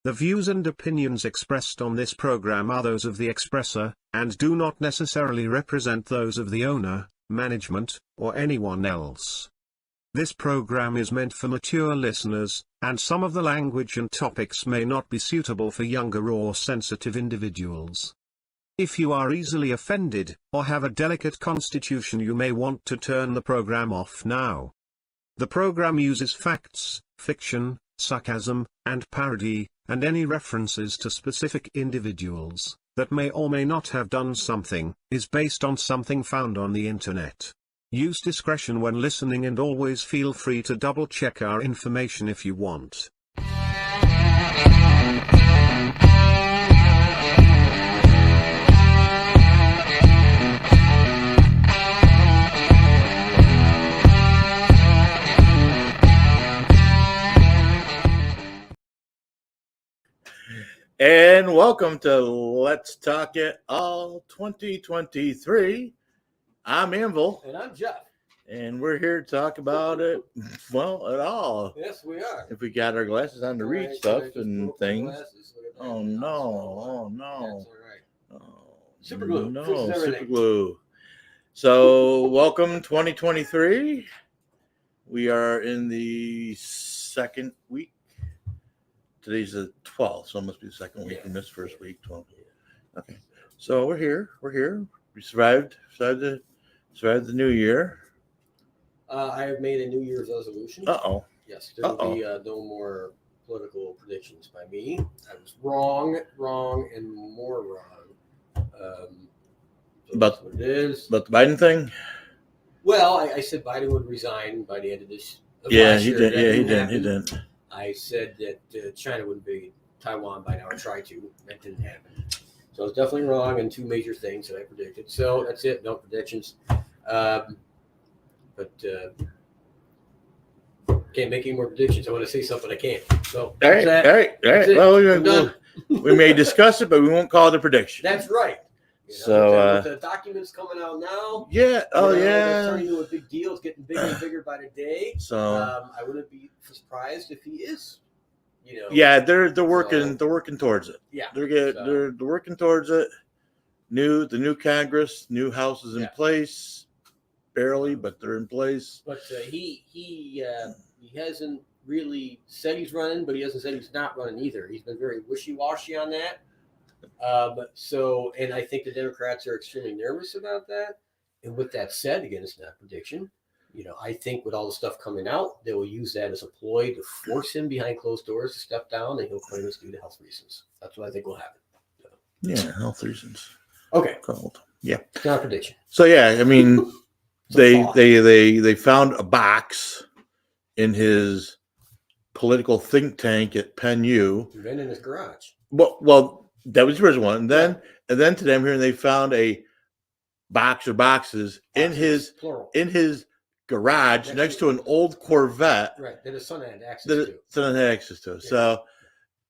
The views and opinions expressed on this program are those of the expresser, and do not necessarily represent those of the owner, management, or anyone else. This program is meant for mature listeners, and some of the language and topics may not be suitable for younger or sensitive individuals. If you are easily offended, or have a delicate constitution, you may want to turn the program off now. The program uses facts, fiction, sarcasm, and parody, and any references to specific individuals that may or may not have done something, is based on something found on the internet. Use discretion when listening, and always feel free to double-check our information if you want. And welcome to Let's Talk It All 2023. I'm Anvil. And I'm Jeff. And we're here to talk about it, well, at all. Yes, we are. If we got our glasses on to read stuff and things. Oh, no. Oh, no. That's all right. Oh, Super glue. No, super glue. So, welcome 2023. We are in the second week. Today's the 12th, so it must be the second week from this first week. 12. Okay, so we're here. We survived the new year. I have made a New Year's resolution. Yes, there will be no more political predictions by me. I was wrong, and more wrong. So About what it is. About the Biden thing? Well, I said Biden would resign by the end of this. Yeah, he did. Yeah, he did. I said that China would invade Taiwan by now, or try to. That didn't happen. So I was definitely wrong in two major things that I predicted. So that's it. No predictions. But can't make any more predictions. I want to say something I can't. So all right. Well, we may discuss it, but we won't call it a prediction. That's right. So with the documents coming out now. Yeah. They're turning into a big deal. It's getting bigger and bigger by the day. So I wouldn't be surprised if he is. Yeah, they're working towards it. Yeah, they're working towards it. The new Congress, new House is in place, barely, but they're in place. But he hasn't really said he's running, but he hasn't said he's not running either. He's been very wishy-washy on that. And I think the Democrats are extremely nervous about that. And with that said, again, it's not a prediction. I think with all the stuff coming out, they will use that as a ploy to force him behind closed doors to step down, and he'll claim it's due to health reasons. That's what I think will happen. Yeah, health reasons. Okay. Cold. Yeah. It's not a prediction. So yeah, I mean, they found a box in his political think tank at Penn U. Been in his garage. Well, that was the first one. And then today I'm hearing they found a box or boxes in his garage next to an old Corvette. Right, that his son had access to. Yeah. So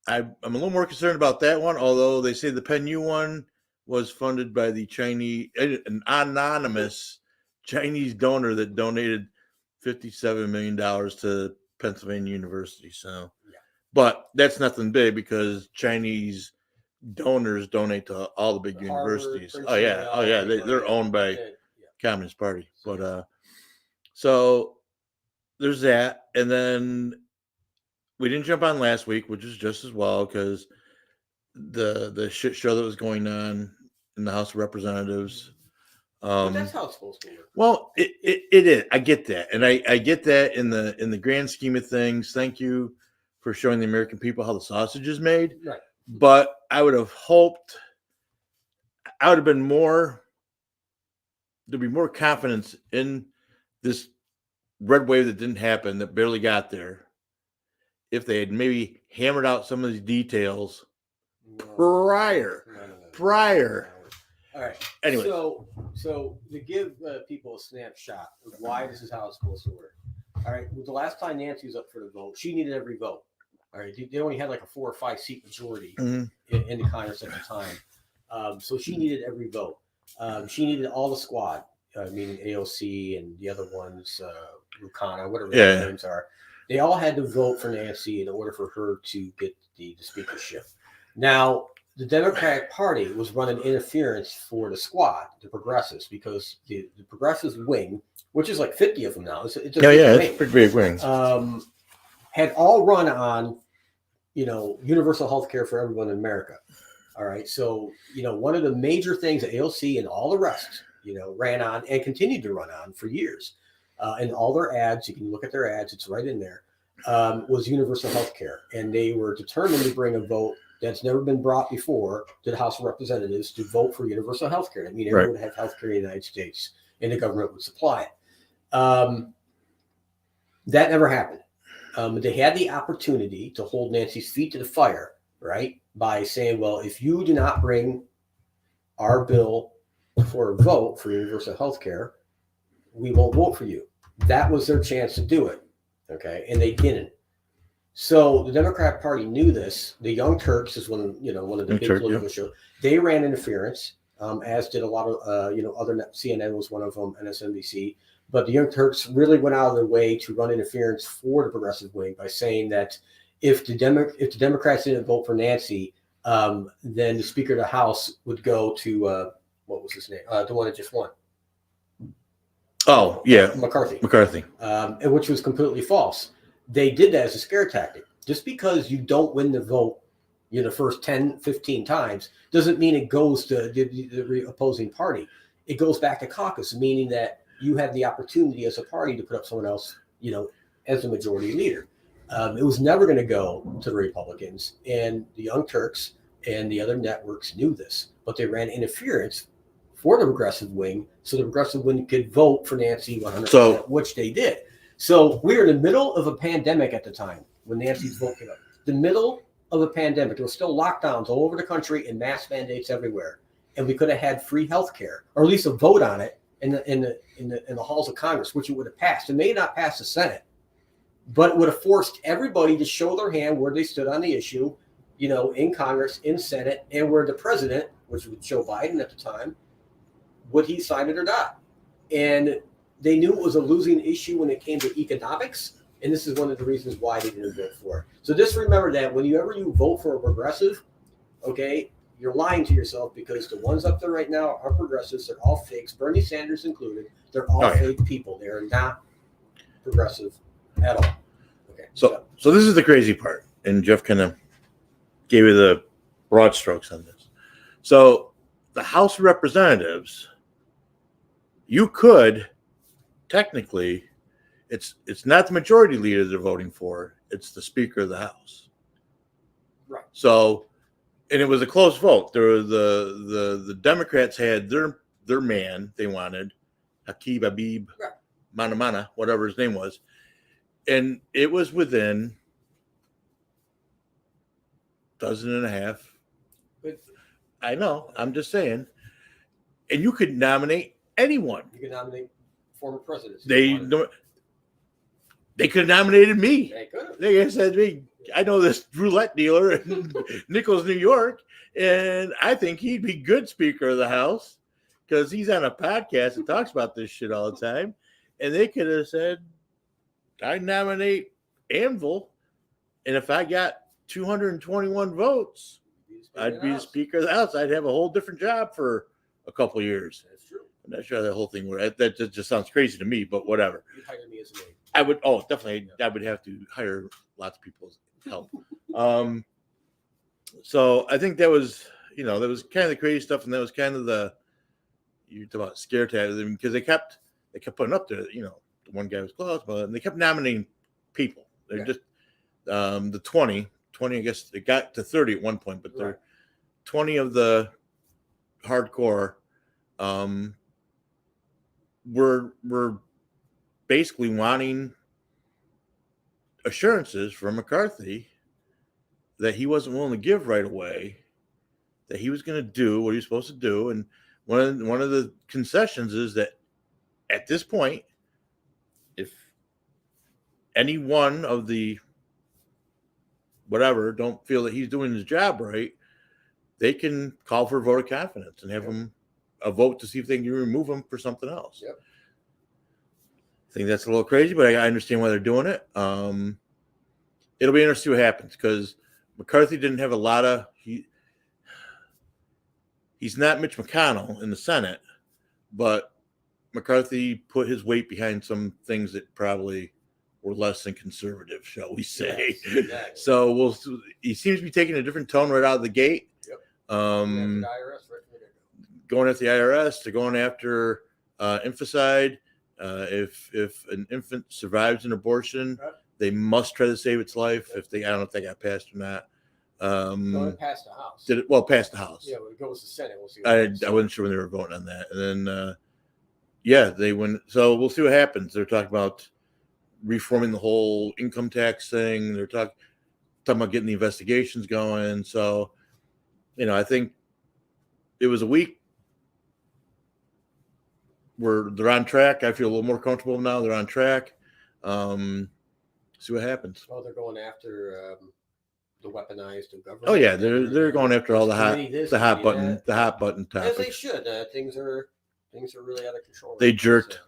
I'm a little more concerned about that one, although they say the Penn U one was funded by the Chinese, an anonymous Chinese donor that donated $57 million to Pennsylvania University. So, but that's nothing big because Chinese donors donate to all the big universities. Harvard, they're owned by Communist Party. But so there's that, and then we didn't jump on last week, which is just as well because the shit show that was going on in the House of Representatives. But that's how it's supposed to work. Well, it is. I get that, and I get that in the grand scheme of things. Thank you for showing the American people how the sausage is made. Right. But I would have hoped there'd be more confidence in this red wave that didn't happen, that barely got there, if they had maybe hammered out some of these details prior. All right. Anyway. So to give people a snapshot of why this is how it's supposed to work. All right. Well, the last time Nancy was up for the vote, she needed every vote. All right. They only had like a 4 or 5 seat majority in the Congress at the time. So she needed every vote. She needed all the squad, meaning AOC and the other ones, Lucana, whatever their names are. They all had to vote for Nancy in order for her to get the speakership. Now, the Democratic Party was running interference for the squad, the progressives, because the progressives wing, which is like 50 of them now. It's a Yeah, big yeah, wing, it's a pretty big wing. had all run on, universal health care for everyone in America. All right. So, one of the major things that AOC and all the rest, ran on and continued to run on for years. And all their ads, you can look at their ads, it's right in there, was universal health care. And they were determined to bring a vote that's never been brought before to the House of Representatives to vote for universal health care. I mean, everyone would have health care in the United States and the government would supply it. That never happened. They had the opportunity to hold Nancy's feet to the fire, right? By saying, well, if you do not bring our bill for a vote for universal health care, we won't vote for you. That was their chance to do it. Okay. And they didn't. So the Democratic Party knew this. The Young Turks is one of the big political shows. They ran interference, as did a lot of, other CNN was one of them, MSNBC. But the Young Turks really went out of their way to run interference for the progressive wing by saying that if the Democrats didn't vote for Nancy, then the Speaker of the House would go to what was his name? The one that just won. Oh, yeah. McCarthy. And which was completely false. They did that as a scare tactic. Just because you don't win the vote, the first 10, 15 times, doesn't mean it goes to the opposing party. It goes back to caucus, meaning that you have the opportunity as a party to put up someone else, as the majority leader. It was never going to go to the Republicans. And the Young Turks and the other networks knew this, but they ran interference for the progressive wing, so the progressive wing could vote for Nancy 100%, which they did. So we were in the middle of a pandemic at the time when Nancy's vote came up. The middle of a pandemic. There were still lockdowns all over the country and mask mandates everywhere. And we could have had free health care, or at least a vote on it in the halls of Congress, which it would have passed. It may not pass the Senate, but it would have forced everybody to show their hand where they stood on the issue, in Congress, in Senate, and where the president, which was Joe Biden at the time, would he sign it or not? And they knew it was a losing issue when it came to economics. And this is one of the reasons why they didn't vote for it. So just remember that whenever you vote for a progressive, okay, you're lying to yourself, because the ones up there right now are progressives. They're all fakes, Bernie Sanders included. They're all fake people. They are not progressive at all. Okay. So this is the crazy part. And Jeff kind of gave you the broad strokes on this. So the House of Representatives, you could technically, it's not the majority leader they're voting for, it's the Speaker of the House. Right. So, and it was a close vote. There were the Democrats had their man they wanted, Hakeem Habib, right. Mana, whatever his name was, and it was within a dozen and a half. I know. I'm just saying. And you could nominate anyone. You could nominate former presidents. They could have nominated me. They could have. They said to me, I know this roulette dealer in Nichols, New York, and I think he'd be good Speaker of the House because he's on a podcast that talks about this shit all the time. And they could have said, I nominate Anvil, and if I got 221 votes, I'd be the Speaker of the House. I'd have a whole different job for a couple of years. That's true. I'm not sure that whole thing would. That just sounds crazy to me, but whatever. You'd hire me as a maid. I would. Oh, definitely. I would have to hire lots of people's help. So I think that was, that was kind of the crazy stuff, and that was kind of you talk about scare tactics, because they kept putting up there. The one guy was close, but they kept nominating people. They're just the 20. I guess it got to 30 at one point, but they're 20 of the hardcore were basically wanting assurances from McCarthy that he wasn't willing to give right away, that he was going to do what he was supposed to do. And one of the concessions is that at this point, if any one of the whatever don't feel that he's doing his job right, they can call for a vote of confidence and have him a vote to see if they can remove him for something else. Yep. I think that's a little crazy, but I understand why they're doing it. It'll be interesting to see what happens because McCarthy didn't have a lot of he's not Mitch McConnell in the Senate, but McCarthy put his weight behind some things that probably were less than conservative, shall we say. Yes, exactly. So he seems to be taking a different tone right out of the gate. Yep. Going after the IRS, they're going after infanticide. If an infant survives an abortion, they must try to save its life. If I don't know if they got passed or not. It passed the House. Did it? Well, passed the House. Yeah, when it goes to the Senate, we'll see. I wasn't sure when they were voting on that, and then yeah, they went. So we'll see what happens. They're talking about reforming the whole income tax thing. They're talking about getting the investigations going. So, I think it was a week where they're on track. I feel a little more comfortable now. They're on track. See what happens. Oh, they're going after the weaponized government. Oh yeah, they're going after all the hot button topics. As they should. Things are really out of control. They jerked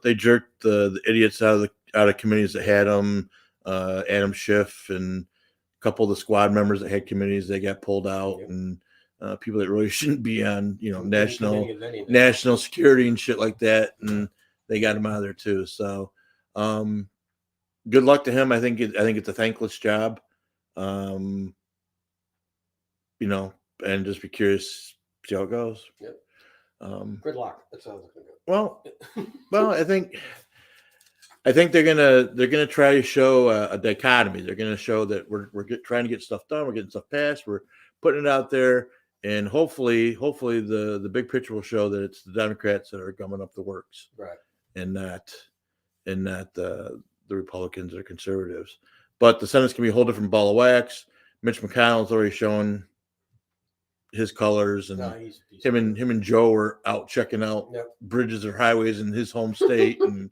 the idiots out of committees that had them. Adam Schiff and a couple of the squad members that had committees, they got pulled out, and people that really shouldn't be on national security and shit like that, and they got him out of there too. So good luck to him. I think it's a thankless job. And just be curious, see how it goes. Yep. Good luck. That sounds like good. Well, I think they're gonna try to show a dichotomy. They're gonna show that we're trying to get stuff done. We're getting stuff passed. We're putting it out there, and hopefully the big picture will show that it's the Democrats that are gumming up the works, right, and not the Republicans or conservatives. But the Senate's gonna be a whole different ball of wax. Mitch McConnell's already shown his colors, and him and Joe are out checking out bridges or highways in his home state and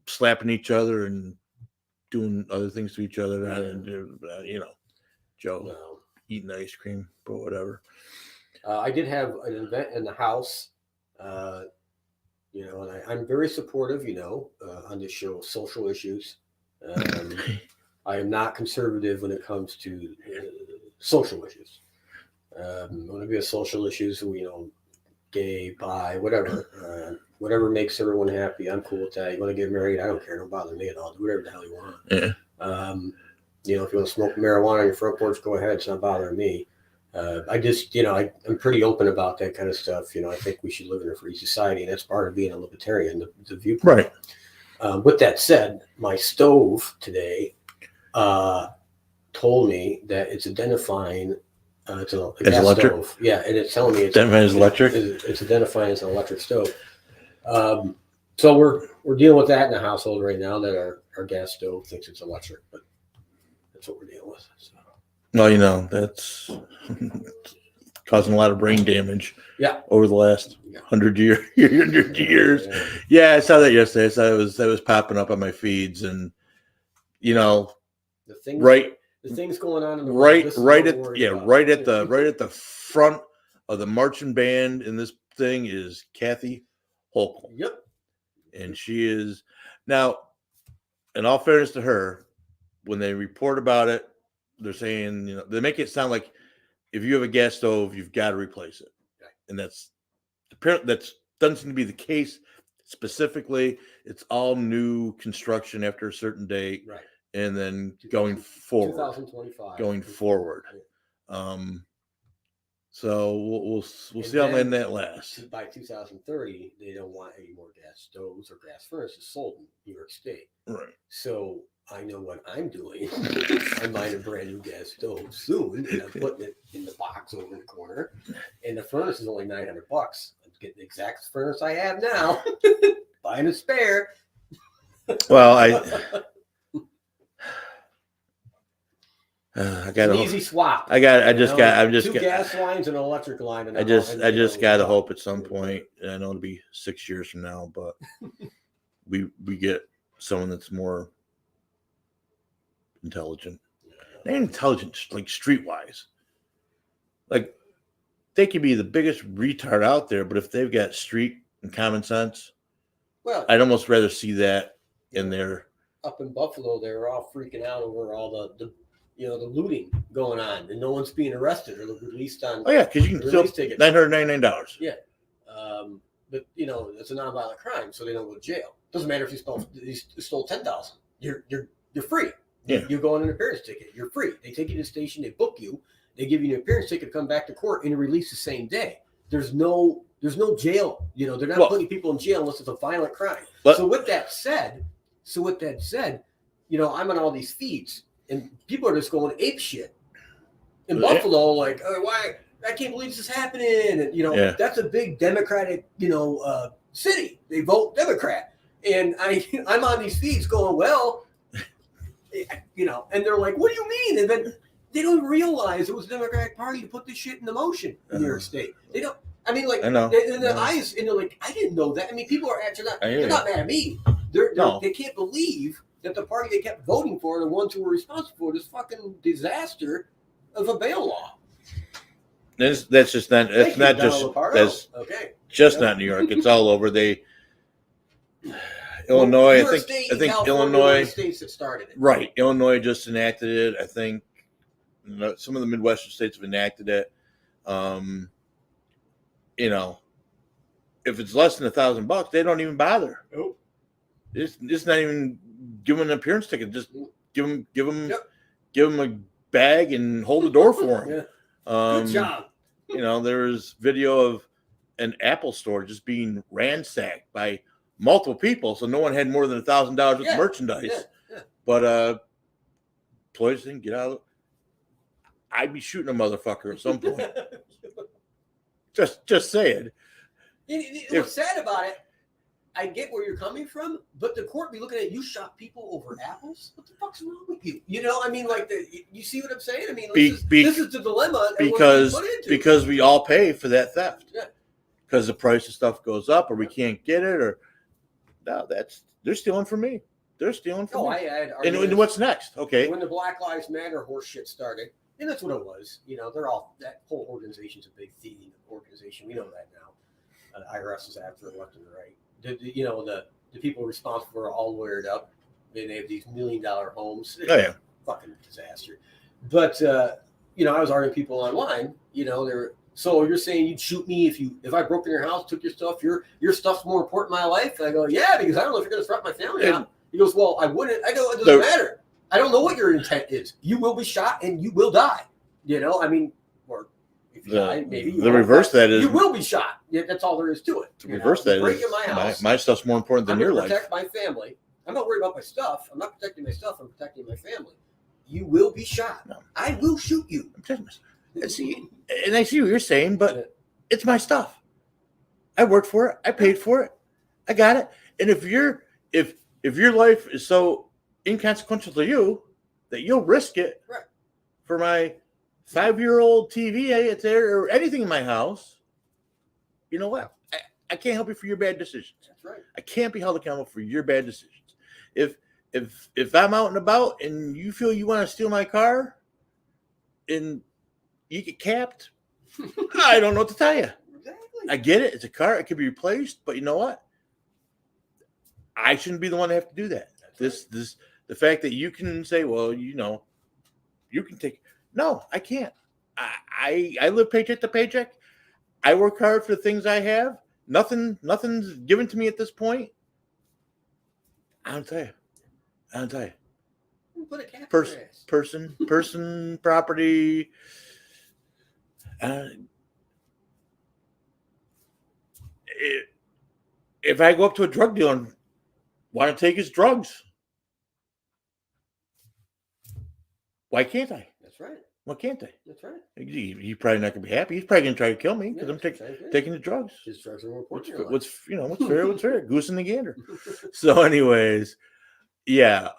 slapping each other and doing other things to each other. Joe eating ice cream, but whatever. I did have an event in the house, and I'm very supportive, on this show of social issues. I am not conservative when it comes to social issues. When it be social issues, gay, bi, whatever, whatever makes everyone happy, I'm cool with that. You want to get married, I don't care. Don't bother me at all. Do whatever the hell you want. Yeah. If you want to smoke marijuana on your front porch, go ahead. It's not bothering me. I just, I'm pretty open about that kind of stuff. I think we should live in a free society, and that's part of being a libertarian, the viewpoint. Right. With that said, my stove today told me that it's identifying it's a gas electric stove. Yeah, and it's telling me it's electric. It's identifying as an electric stove. So we're dealing with that in the household right now. That our gas stove thinks it's electric, but that's what we're dealing with. So. Well, that's causing a lot of brain damage. Yeah. Over the last 100 years. Yeah, I saw that yesterday. I saw that was popping up on my feeds, and the things the things going on in the right at the front of the marching band in this thing is Kathy Hochul. Yep. And she is now, in all fairness to her, when they report about it, they're saying, they make it sound like if you have a gas stove, you've got to replace it. Right. And that's doesn't seem to be the case specifically. It's all new construction after a certain date. Right. And then going forward, 2025. Going forward. So we'll see how long that lasts. By 2030, they don't want any more gas stoves or gas furnaces sold in New York State. Right. So I know what I'm doing. I'm buying a brand new gas stove soon, and I'm putting it in the box over in the corner. And the furnace is only $900. I'm getting the exact furnace I have now. Buying a spare. Well, I got an easy swap. I'm just two gas lines and an electric line. And I just got to hope at some point. I know it'll be 6 years from now, but we get someone that's more intelligent. Not intelligent, like streetwise. Like they could be the biggest retard out there, but if they've got street and common sense, well, I'd almost rather see that in there. Up in Buffalo, they were all freaking out over all the the looting going on, and no one's being arrested or released on. Oh yeah, because you can still $999. Yeah, but it's a nonviolent crime, so they don't go to jail. Doesn't matter if you stole 10,000. You're free. Yeah. You go on an appearance ticket. You're free. They take you to the station. They book you. They give you an appearance ticket. Come back to court and release the same day. There's no jail. They're not putting people in jail unless it's a violent crime. So with that said, I'm on all these feeds, and people are just going ape shit in Buffalo. Like, oh, why? I can't believe this is happening. And that's a big Democratic, city. They vote Democrat, and I'm on these feeds going, well, and they're like, what do you mean? And then they don't realize it was the Democratic Party to put this shit into motion in New York State. They don't. I mean, like, I know. In their eyes, and they're like, I didn't know that. I mean, people are actually not. They're not mad at me. They can't believe that the party they kept voting for are the ones who were responsible for this fucking disaster of a bail law. That's just not. That's not just. That's just not New York. It's all over. Illinois. I think Illinois. The states that started it. Right. Illinois just enacted it. I think some of the Midwestern states have enacted it. If it's less than $1,000, they don't even bother. Nope. It's not even give them an appearance ticket. Just give them a bag and hold the door for them. Good job. There's video of an Apple store just being ransacked by multiple people, so no one had more than $1,000 worth of merchandise. Yeah. But employees didn't get out. I'd be shooting a motherfucker at some point. just saying. What's sad about it, I get where you're coming from, but the court be looking at you shot people over apples. What the fuck's wrong with you? I mean, like, you see what I'm saying? I mean, this is the dilemma because we all pay for that theft. Yeah. Because the price of stuff goes up, or we can't get it, or they're stealing from me. They're stealing from me. And what's next? Okay. When the Black Lives Matter horse shit started, and that's what it was. That whole organization's a big thieving organization. We know that now. IRS is after the left and the right. The people responsible are all lawyered up. They have these $1 million homes. Oh yeah, fucking disaster. But I was arguing people online. So you're saying you'd shoot me if I broke in your house, took your stuff. Your stuff's more important in my life. And I go, yeah, because I don't know if you're going to threaten my family out. He goes, well, I wouldn't. I go, it doesn't matter. I don't know what your intent is. You will be shot and you will die. I mean, or if you die, maybe you reverse that is you will be shot. Yeah, that's all there is to it. To reverse that is my house. My stuff's more important than your life. Protect my family. I'm not worried about my stuff. I'm not protecting my stuff. I'm protecting my family. You will be shot. No. I will shoot you. See, and I see what you're saying, but it's my stuff. I worked for it. I paid for it. I got it. And if your life is so inconsequential to you that you'll risk it for my 5-year-old TV it's there or anything in my house, you know what? I can't help you for your bad decisions. That's right. I can't be held accountable for your bad decisions. If I'm out and about and you feel you want to steal my car and you get capped, I don't know what to tell you. Exactly. I get it. It's a car. It could be replaced, but you know what? I shouldn't be the one to have to do that. The fact that you can say, well, you can take. No, I can't. I live paycheck to paycheck. I work hard for the things I have. Nothing's given to me at this point. I'll tell you. Put a cap Person, property. If I go up to a drug dealer and want to take his drugs, why can't I? That's right. Why can't I? That's right. He's probably not going to be happy. He's probably going to try to kill me because I'm taking the drugs. His drugs are more important. What's fair? What's fair? Goose and the gander. So, anyways, yeah,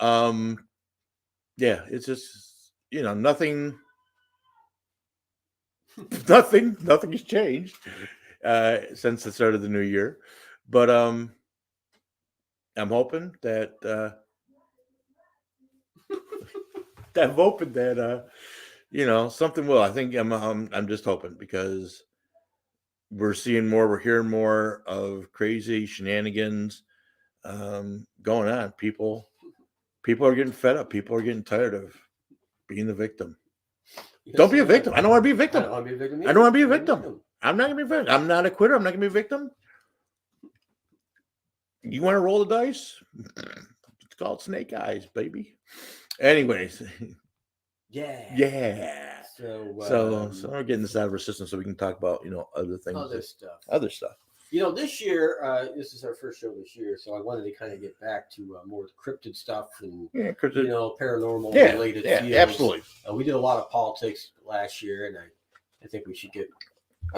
it's just nothing has changed since the start of the new year, but I'm hoping that something will. I think I'm just hoping because we're hearing more of crazy shenanigans. going on. People are getting fed up. People are getting tired of being the victim. Yes, Don't be a victim. I don't want to be a I victim. don't want to be a victim. I don't want to be a either. victim. I'm not gonna be a victim. I'm not a quitter. I'm not gonna be a victim. You want to roll the dice? It's called snake eyes, baby. Anyways, Yeah. yeah. So So we're getting this out of our system so we can talk about other things, other stuff. stuff. This year, this is our first show this year, so I wanted to kind of get back to more cryptid stuff and Yeah, paranormal yeah, related yeah, fields. absolutely. We did a lot of politics last year, and I think we should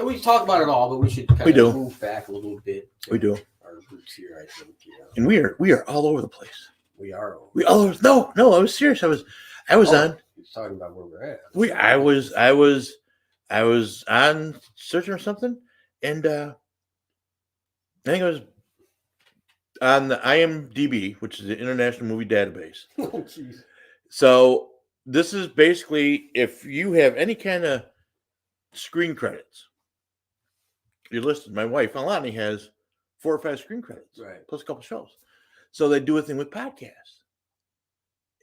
we talk about it all, but we should kind of move back a little bit. We do. Our roots here, I think. And we are all over the place. We are. No, I was serious. I was on. He's talking about where we're at. I was on searching or something, and I think it was on the IMDb, which is the International Movie Database. Oh, jeez. So this is basically if you have any kind of screen credits, you're listed. My wife, Alani, has 4 or 5 screen credits, right, plus a couple shows. So they do a thing with podcasts.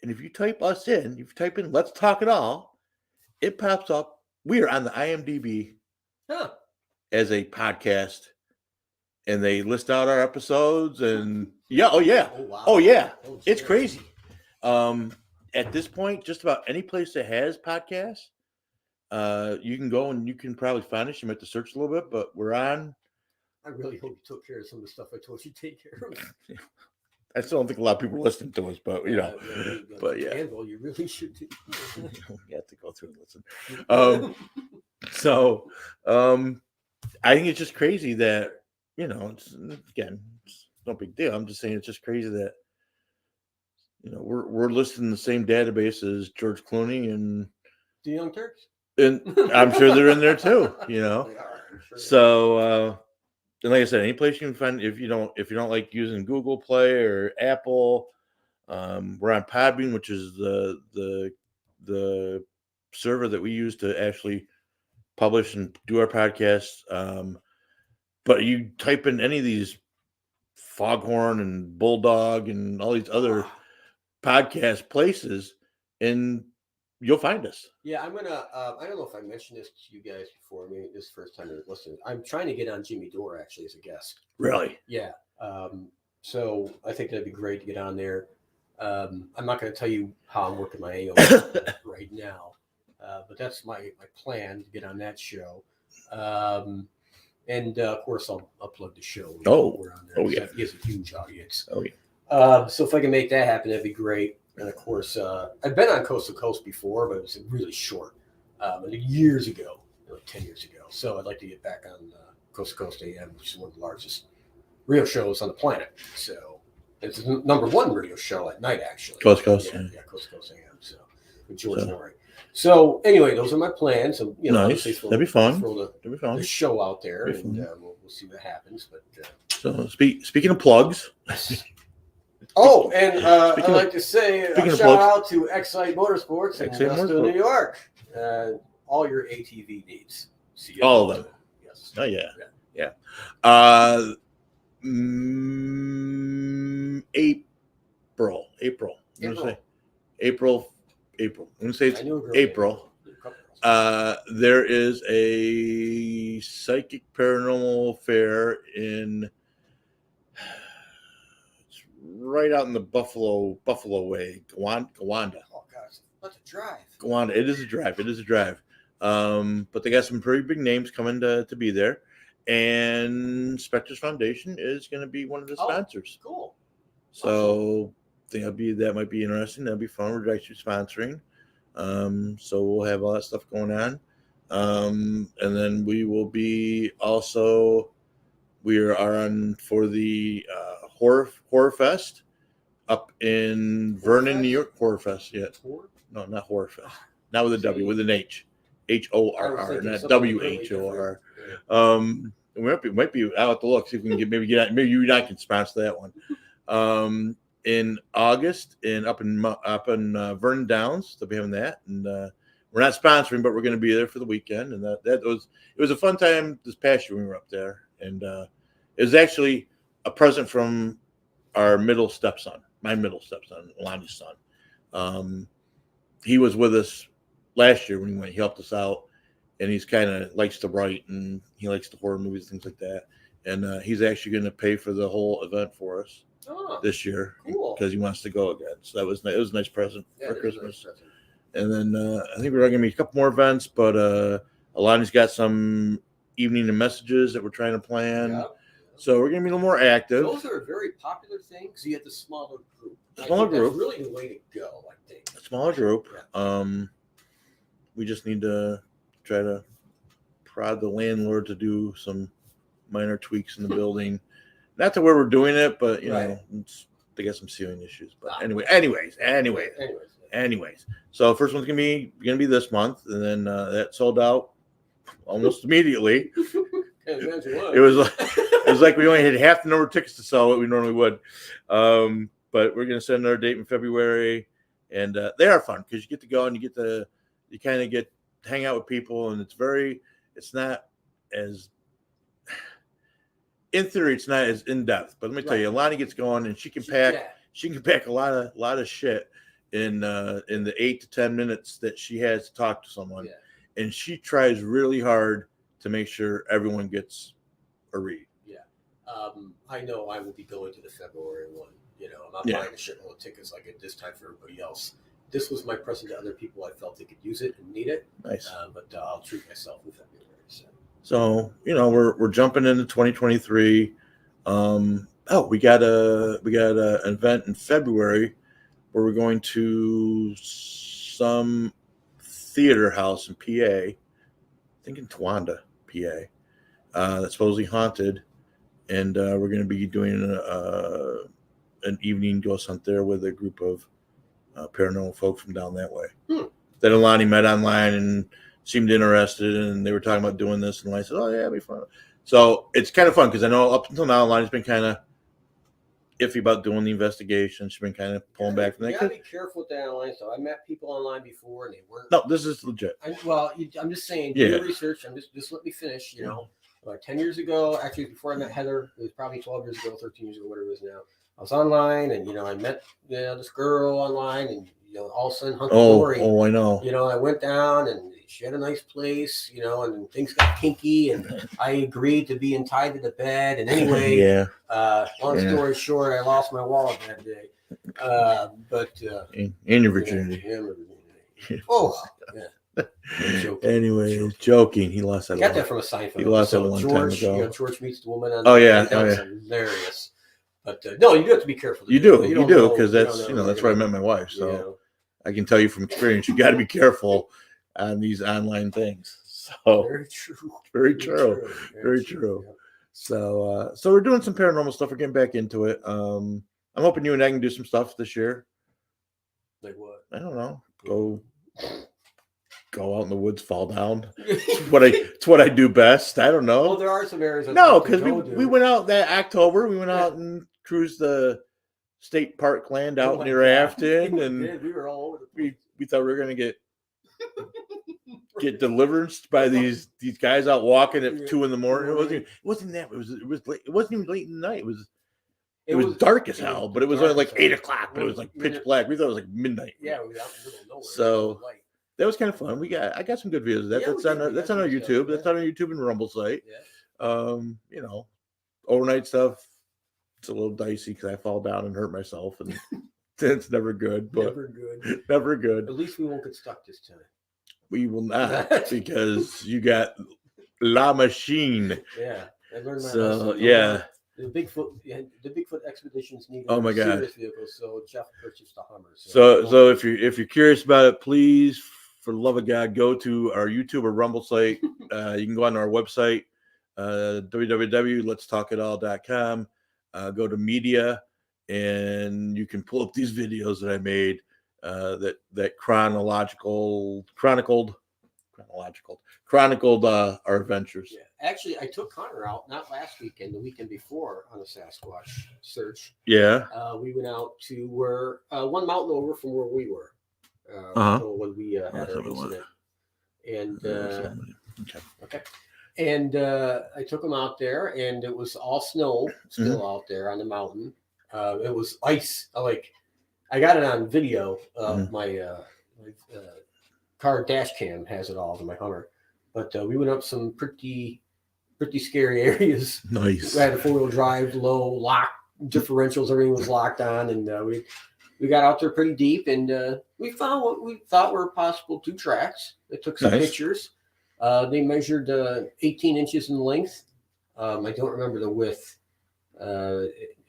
And if you type us in, if you type in "Let's Talk It All," it pops up. We are on the IMDb as a podcast, and they list out our episodes. And oh yeah, it's crazy. At this point, just about any place that has podcasts, you can go and you can probably find us. You might have to search a little bit, but we're on. I really hope you took care of some of the stuff I told you to take care of. I still don't think a lot of people listen to us, but but yeah, Anvil, you really should do. You have to go through and listen. I think it's just crazy that it's no big deal. I'm just saying it's just crazy that we're listed in the same database as George Clooney and the Young Turks, and I'm sure they're in there too. They are, I'm sure. So. And like I said, any place you can find if you don't like using Google Play or Apple, we're on Podbean, which is the server that we use to actually publish and do our podcasts. But you type in any of these Foghorn and Bulldog and all these other podcast places, and you'll find us. Yeah, I'm gonna. I don't know if I mentioned this to you guys before. Maybe this is the first time you're listening. I'm trying to get on Jimmy Dore actually as a guest. Really? Yeah. So I think that'd be great to get on there. I'm not going to tell you how I'm working my AO right now, but that's my plan to get on that show. And of course, I'll upload the show. We're on there. Yeah. He has a huge audience. Oh yeah. So if I can make that happen, that'd be great. And of course, I've been on Coast to Coast before, but it was really short, years ago, like 10 years ago. So I'd like to get back on Coast to Coast AM, which is one of the largest radio shows on the planet. So it's the #1 radio show at night, actually. Coast to Coast. Yeah, Coast to Coast AM. So with George Morey. So anyway, those are my plans. So nice. That'd be fun. That'd be fun. The show out there, and we'll see what happens. But so speaking of plugs. Oh, and I'd like to say a shout out to Excite Motorsports in Augusta, New York. All your ATV needs. All of them. Yes. Oh yeah. April. I'm gonna say April. I'm gonna say it's April. There is a psychic paranormal fair in. Right out in the Buffalo way, Gowanda. Oh God, that's a drive. Gowanda, it is a drive. But they got some pretty big names coming to be there, and Spectre's Foundation is going to be one of the sponsors. Cool. So I think that might be interesting. That'd be fun. We're actually sponsoring, so we'll have all that stuff going on, and then we will be also. We are on for the Horror Fest up in Vernon, New York. Horror Fest, yeah. No, not Horror Fest. Not with a W, with an H. HORR, not WHOR. We might be out to look, see if we can maybe you and I can sponsor that one. In August and up in Vernon Downs, they'll be having that. And we're not sponsoring, but we're going to be there for the weekend. And it was a fun time this past year when we were up there. And it was actually a present from our middle stepson, my middle stepson, Lonnie's son. He was with us last year when he went. He helped us out, and he's kind of likes to write, and he likes the horror movies, things like that. And he's actually going to pay for the whole event for us this year because he wants to go again. So it was a nice present for Christmas. Nice present. And then I think we're going to be a couple more events, but Alani's got some evening and messages that we're trying to plan. Yep. So we're going to be a little more active. Those are very popular things. You have the smaller group. Smaller group. That's really the way to go, I think. A smaller group. Yeah. We just need to try to prod the landlord to do some minor tweaks in the building. Not to where we're doing it, but you know, they got some ceiling issues. But anyways. So first one's gonna be this month, and then that sold out almost immediately. It was like we only had half the number of tickets to sell what we normally would. But we're gonna set another date in February, and they are fun because you get to go and you kind of get to hang out with people, and it's not as in theory, it's not as in depth, but let me tell you, Alani gets going, and she can pack a lot of shit in the 8 to 10 minutes that she has to talk to someone, and she tries really hard to make sure everyone gets a read. Yeah, I know I will be going to the February one. You know, I'm not buying a shitload of tickets like at this time for everybody else. This was my present to other people. I felt they could use it and need it. Nice, but I'll treat myself in February. So you know, we're jumping into 2023. We got an event in February where we're going to some theater house in PA. I think in Towanda, PA. That's supposedly haunted, and we're going to be doing an evening ghost hunt there with a group of paranormal folk from down that way. That Alani met online and seemed interested, and they were talking about doing this, and I said, "Oh yeah, it'd be fun." So it's kind of fun because I know up until now, Alani's been kind of iffy about doing the investigation. She's been kind of pulling back from that. You gotta be careful with that online. So I met people online before, and they weren't. No, this is legit. I'm just saying, do your research. Just let me finish. You know, like 10 years ago, actually before I met Heather, it was probably 12 years ago, 13 years ago, whatever it is now. I was online, and I met this girl online, and all of a sudden, hunky dory. Oh, I know. I went down, and she had a nice place, and things got kinky, and I agreed to being tied to the bed. And anyway, long story short, I lost my wallet that day. And your virginity. Oh, yeah. Anyway, joking. He lost that. I got that from a Seinfeld. He lost that a long time ago. George meets the woman. That was hilarious. But no, you do have to be careful. You do because that's where I met my wife. So I can tell you from experience, you got to be careful on these online things. So very true. Yeah. So we're doing some paranormal stuff. We're getting back into it. I'm hoping you and I can do some stuff this year. Like what? I don't know. Go out in the woods, fall down. It's what I do best. I don't know. Well, there are some areas. No, because we went out that October. We went out and cruised the state park land out near Afton, and we were all over the place. We thought we were going to get deliverance by these guys out walking at 2 a.m. It wasn't that. It wasn't even late in the night. It was dark as hell, but it was only like 8 o'clock. But it was like pitch black. We thought it was like midnight. Yeah, we were out in the middle of nowhere. So that was kind of fun. I got some good videos of that. That's on our YouTube. That's on our YouTube and Rumble site. Yeah. Overnight stuff. It's a little dicey because I fall down and hurt myself, and it's never good. But never good. At least we won't get stuck this time. We will not because you got La Machine. Yeah, I learned my lesson. The Bigfoot expeditions need serious vehicles, so Jeff purchased a Hummer. So if you're curious about it, please, for the love of God, go to our YouTube or Rumble site. You can go on our website, www.letstalkitall.com. Go to media, and you can pull up these videos that I made that chronicled our adventures. Yeah. Actually, I took Connor out not last weekend, the weekend before, on a Sasquatch search. Yeah. We went out to where one mountain over from where we were when we had our incident. And okay. And I took him out there, and it was all snow still out there on the mountain. It was ice. I got it on video. My car dash cam has it all in my Hummer. But we went up some pretty scary areas. Nice. We had a 4-wheel drive, low lock differentials. Everything was locked on, and we got out there pretty deep, and we found what we thought were possible 2 tracks. They took some pictures. They measured 18 inches in length. I don't remember the width.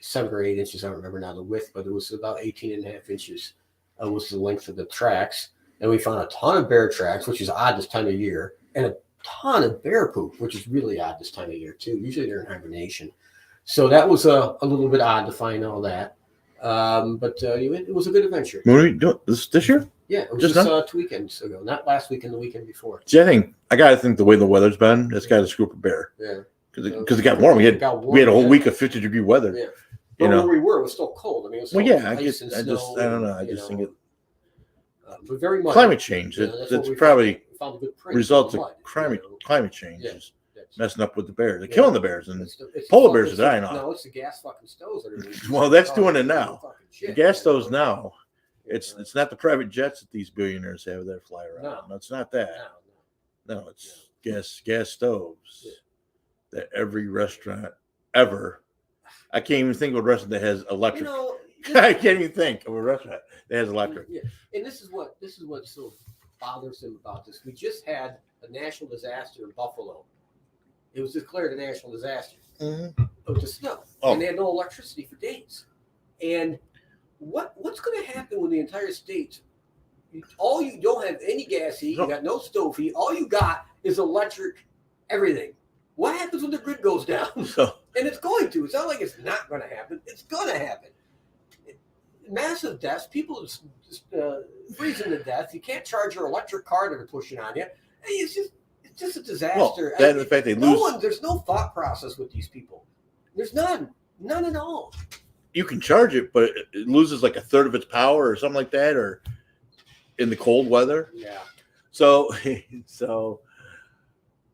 7 or 8 inches. I don't remember now the width, but it was about 18 and a half inches was the length of the tracks. And we found a ton of bear tracks, which is odd this time of year, and a ton of bear poop, which is really odd this time of year too. Usually they're in hibernation. So that was a little bit odd to find all that. But it was a good adventure. What are we doing this year? Yeah, it was just 2 weekends ago. Not last weekend, the weekend before. See, I got to think the way the weather's been, it's got to screw up a bear. Yeah. Because it got warm. We had a whole week of 50-degree weather. Yeah. But where we were, it was still cold. I mean, it was I don't know. I just think it. But very much climate change. That's probably results of climate change. Yeah. Messing up with the bears. They're killing the bears, and polar bears are dying off. No, it's the gas fucking stoves. Well, that's doing it now. The gas stoves now. It's not the private jets that these billionaires have that fly around. No, it's not that. No, it's gas stoves that every restaurant ever. I can't even think of a restaurant that has electric. I can't even think of a restaurant that has electric. Yeah. And this is what's so bothersome about this. We just had a national disaster in Buffalo. It was declared a national disaster with the snow, and they had no electricity for days. And what's going to happen when the entire state? All you don't have any gas heat, you got no stove heat. All you got is electric, everything. What happens when the grid goes down? And it's going to. It's not like it's not going to happen. It's going to happen. Massive deaths. People just freezing to death. You can't charge your electric car that are pushing on you. It's just a disaster. Well, the fact they lose. There's no thought process with these people. There's none at all. You can charge it, but it loses like a third of its power or something like that, or in the cold weather. Yeah. So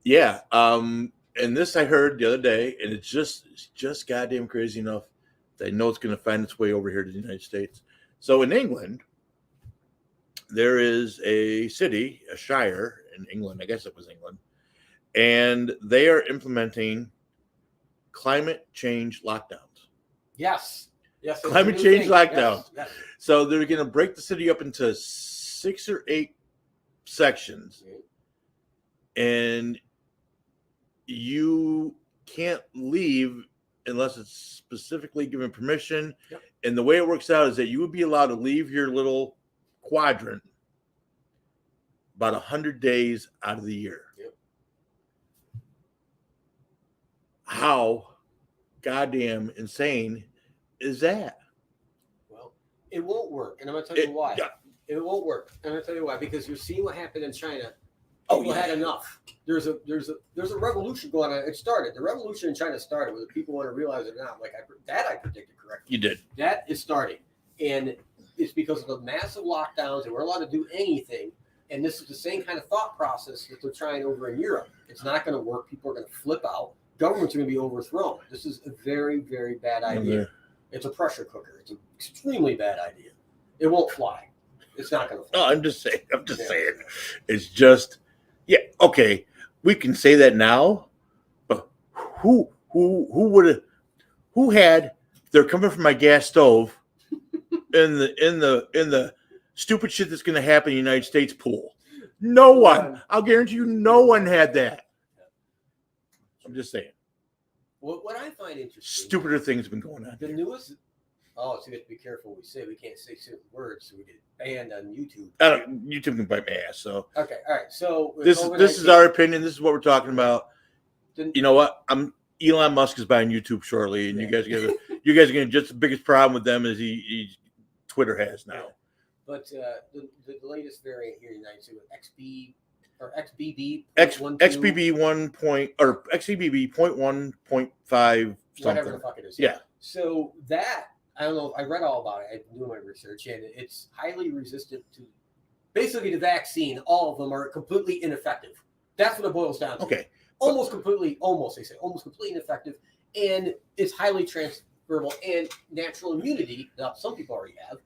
yeah. And this I heard the other day, and it's just goddamn crazy enough that I know it's going to find its way over here to the United States. So in England, there is a city, a shire in England, I guess it was England, and they are implementing climate change lockdowns. Yes. Climate change lockdowns. Yes. So they're going to break the city up into 6 or 8 sections, and you can't leave unless it's specifically given permission. Yep. And the way it works out is that you would be allowed to leave your little quadrant about 100 days out of the year. Yep. How goddamn insane is that? Well, it won't work. And I'm going to tell you why. Yeah. It won't work. I'm going to tell you why. Because you're seeing what happened in China. People had enough. There's a revolution going on. It started. The revolution in China started, whether people want to realize it or not. I predicted correctly. You did. That is starting, and it's because of the massive lockdowns, and we're allowed to do anything. And this is the same kind of thought process that they're trying over in Europe. It's not going to work. People are going to flip out. Governments are going to be overthrown. This is a very, very bad idea. It's a pressure cooker. It's an extremely bad idea. It won't fly. It's not going to fly. No, I'm just saying. It's just. Yeah, okay. We can say that now, but who had they're coming from my gas stove in the stupid shit that's going to happen in the United States pool? No one. I'll guarantee you, no one had that. I'm just saying. What I find interesting. Stupider things have been going on. The newest. Oh, so we have to be careful what we say. We can't say certain words, so we get banned on YouTube. YouTube can bite my ass. So okay, all right. So this is our opinion. This is what we're talking about. You know what? Elon Musk is buying YouTube shortly, and you guys are going to just the biggest problem with them is he Twitter has now. Yeah. But the latest variant here in the United States with XBB XBB 0.1.5 something. Whatever the fuck it is. Yeah. So that. I don't know. I read all about it. I've been doing my research, and it's highly resistant to basically the vaccine. All of them are completely ineffective. That's what it boils down to. Okay. Almost completely ineffective, and it's highly verbal and natural immunity that some people already have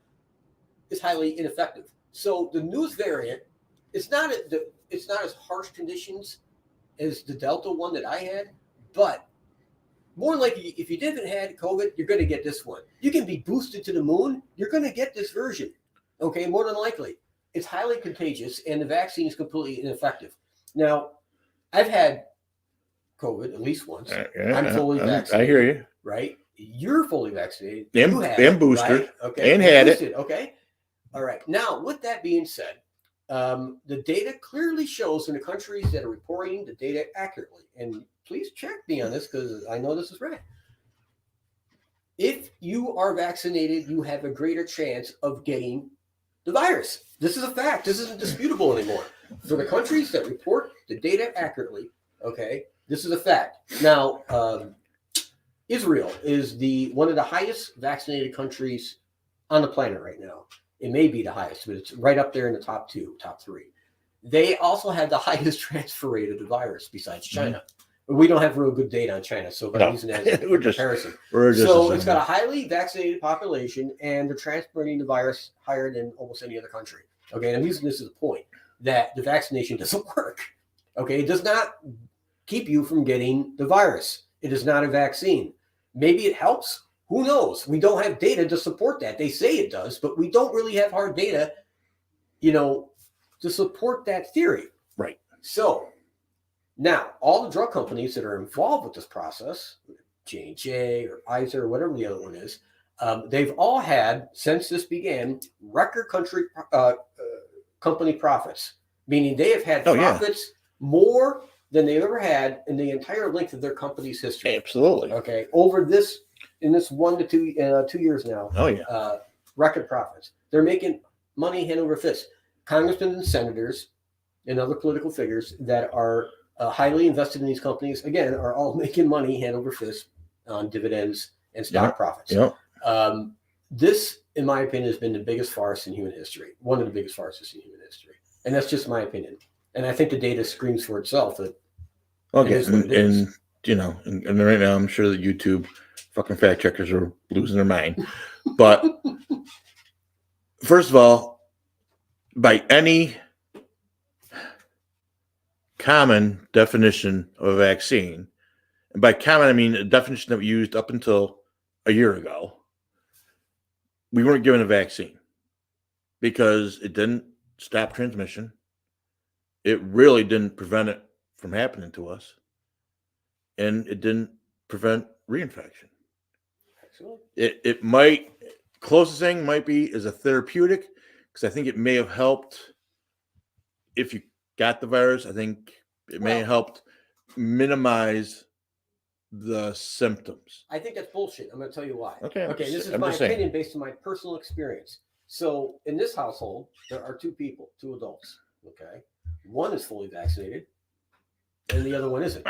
is highly ineffective. So the newest variant, it's not as harsh conditions as the Delta one that I had, but more likely, if you didn't had COVID, you're going to get this one. You can be boosted to the moon, you're going to get this version. Okay, more than likely. It's highly contagious, and the vaccine is completely ineffective. Now, I've had COVID at least once. I'm fully vaccinated. I hear you. Right? You're fully vaccinated. And boosted. Right? Okay. And had boosted. it. Okay. All right. Now, with that being said, the data clearly shows in the countries that are reporting the data accurately, and please check me on this because I know this is right. If you are vaccinated, you have a greater chance of getting the virus. This is a fact. This isn't disputable anymore. For the countries that report the data accurately, okay, this is a fact. Now, Israel is one of the highest vaccinated countries on the planet right now. It may be the highest, but it's right up there in the top three. They also have the highest transfer rate of the virus besides China. Mm-hmm. We don't have real good data on China, so I'm using that as a comparison. So it's got a highly vaccinated population, and they're transferring the virus higher than almost any other country. Okay, and I'm using this as a point that the vaccination doesn't work. Okay, it does not keep you from getting the virus. It is not a vaccine. Maybe it helps. Who knows? We don't have data to support that. They say it does, but we don't really have hard data, to support that theory. Right. So now all the drug companies that are involved with this process, J&J or Pfizer or whatever the other one is, they've all had, since this began, record company profits, meaning they have had profits more than they've ever had in the entire length of their company's history. Absolutely. Okay. Over in this 1 to 2 years now. Oh yeah. Record profits. They're making money hand over fist. Congressmen and senators and other political figures that are highly invested in these companies, again, are all making money hand over fist on dividends and stock profits. Yep. This, in my opinion, has been the biggest farce in human history. One of the biggest farces in human history. And that's just my opinion. And I think the data screams for itself that it is what it is. And right now I'm sure that YouTube fucking fact checkers are losing their mind. But first of all, by any common definition of a vaccine, and by common I mean a definition that we used up until a year ago, we weren't given a vaccine because it didn't stop transmission. It really didn't prevent it from happening to us. And it didn't prevent reinfection. Absolutely. It might, closest thing might be is a therapeutic, because I think it may have helped if you got the virus. I think it may have helped minimize the symptoms. I think that's bullshit. I'm going to tell you why. Okay. This is my opinion based on my personal experience. So in this household, there are two adults. Okay. One is fully vaccinated and the other one isn't.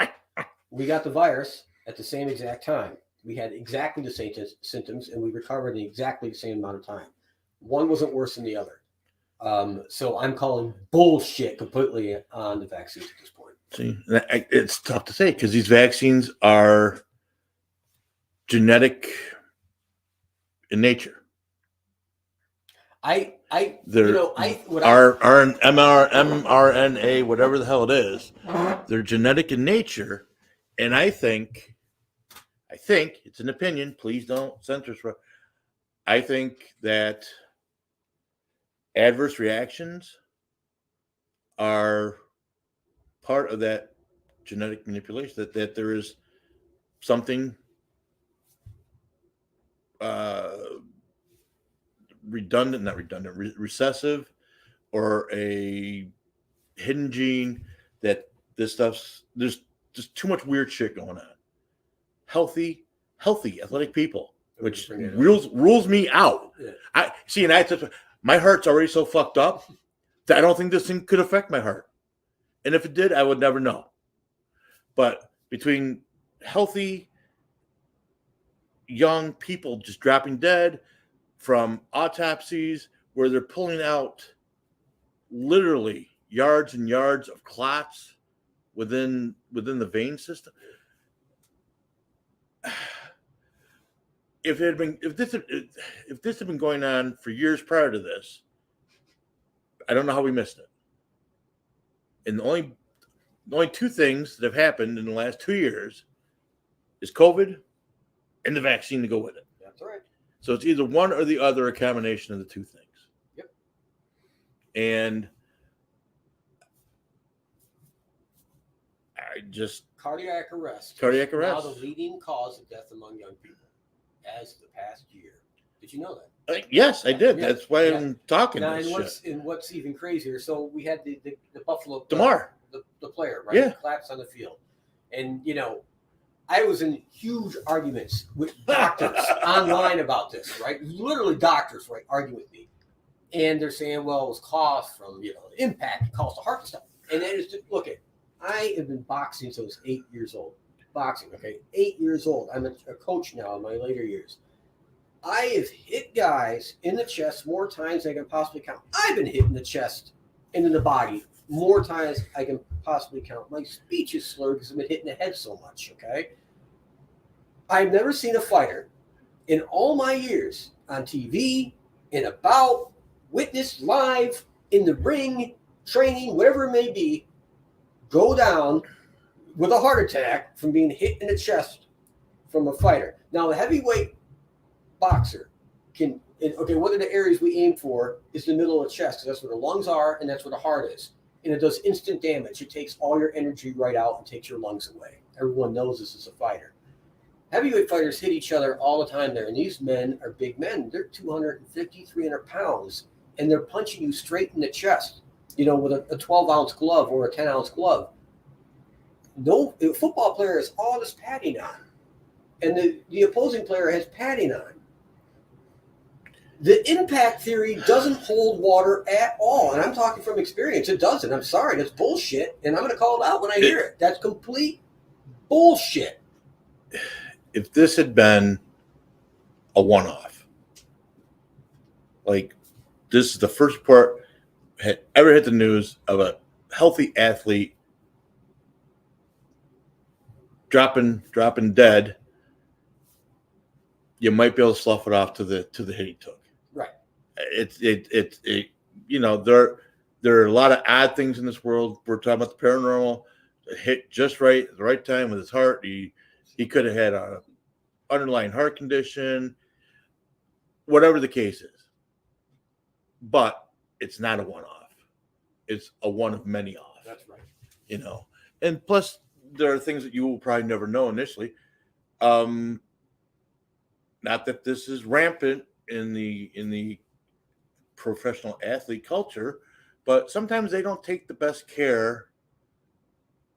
We got the virus at the same exact time. We had exactly the same symptoms and we recovered in exactly the same amount of time. One wasn't worse than the other. So I'm calling bullshit completely on the vaccines at this point. See, it's tough to say because these vaccines are genetic in nature. mRNA, whatever the hell it is, they're genetic in nature, and I think it's an opinion. Please don't censor us. I think that adverse reactions are part of that genetic manipulation. That there is something recessive, or a hidden gene that there's just too much weird shit going on. Healthy, athletic people, which rules me out. Yeah. My heart's already so fucked up that I don't think this thing could affect my heart. And if it did, I would never know. But between healthy, young people just dropping dead from autopsies where they're pulling out literally yards and yards of clots within the vein system. if this had been going on for years prior to this, I don't know how we missed it. And the only two things that have happened in the last 2 years is COVID and the vaccine to go with it. That's right. So it's either one or the other, a combination of the two things. Yep. And I just cardiac arrest. Cardiac arrest. Now the leading cause of death among young people as the past year. Did you know that? Yes, I did. Yeah. That's why I'm talking Now, this shit. and what's even crazier, so we had the Buffalo DeMar. The player, right? Yeah. Collapsed on the field. And, I was in huge arguments with doctors online about this, right? Literally doctors, right, arguing with me. And they're saying, well, it was caused from, the impact, it caused the heart stuff. And then it's just, look at, I have been boxing since I was 8 years old. Boxing, okay? 8 years old. I'm a coach now in my later years. I have hit guys in the chest more times than I can possibly count. I've been hit in the chest and in the body more times I can possibly count. My speech is slurred because I've been hitting the head so much, okay? I've never seen a fighter in all my years on TV, in a bout, witnessed live, in the ring, training, whatever it may be, go down with a heart attack from being hit in the chest from a fighter. Now, the heavyweight boxer what are the areas we aim for is the middle of the chest, because that's where the lungs are and that's where the heart is. And it does instant damage. It takes all your energy right out and takes your lungs away. Everyone knows this as a fighter. Heavyweight fighters hit each other all the time there, and these men are big men. They're 250, 300 pounds, and they're punching you straight in the chest, with a 12-ounce glove or a 10-ounce glove. No, a football player has all this padding on, and the opposing player has padding on. The impact theory doesn't hold water at all, and I'm talking from experience. It doesn't. I'm sorry. That's bullshit, and I'm going to call it out when I hear it. That's complete bullshit. If this had been a one-off, like this is the first report had ever hit the news of a healthy athlete dropping dead, you might be able to slough it off to the hit he took. Right. There are a lot of odd things in this world. We're talking about the paranormal. It hit just right at the right time with his heart. He could have had an underlying heart condition, whatever the case is. But it's not a one-off. It's a one of many off. That's right. And plus there are things that you will probably never know initially. Not that this is rampant in the professional athlete culture, but sometimes they don't take the best care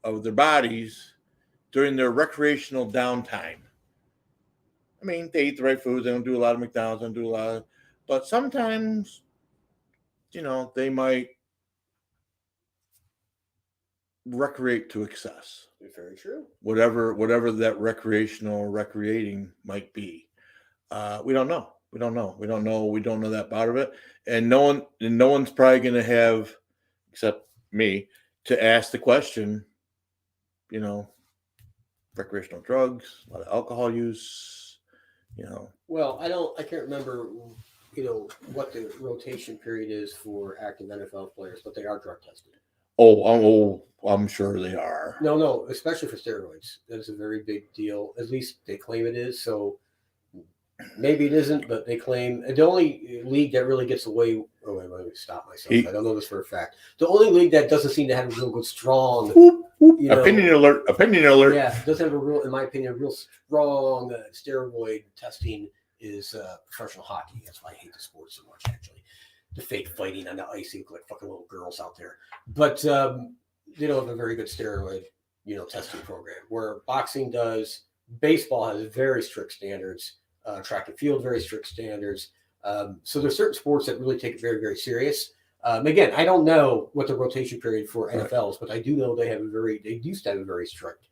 of their bodies during their recreational downtime. I mean, they eat the right foods. They don't do a lot of McDonald's. But sometimes, they might recreate to excess. Very true. Whatever that recreating might be. We don't know. We don't know. We don't know that part of it. And no one's probably going to have, except me, to ask the question, recreational drugs, a lot of alcohol use, Well, I can't remember, what the rotation period is for active NFL players, but they are drug tested. I'm sure they are. No, especially for steroids. That's a very big deal. At least they claim it is. So maybe it isn't, but they claim the only league that really gets away. Oh, wait, let me stop myself. I don't know this for a fact. The only league that doesn't seem to have a real good, strong. Opinion alert. Yeah, doesn't have in my opinion, a real strong steroid testing is professional hockey. That's why I hate the sport so much, actually. The fake fighting on the ice, they look like fucking little girls out there. But they don't have a very good steroid, testing program. Where boxing does, baseball has very strict standards. Track and field, very strict standards. So there's certain sports that really take it very, very serious. Again, I don't know what the rotation period for NFL is, but I do know they used to have a very strict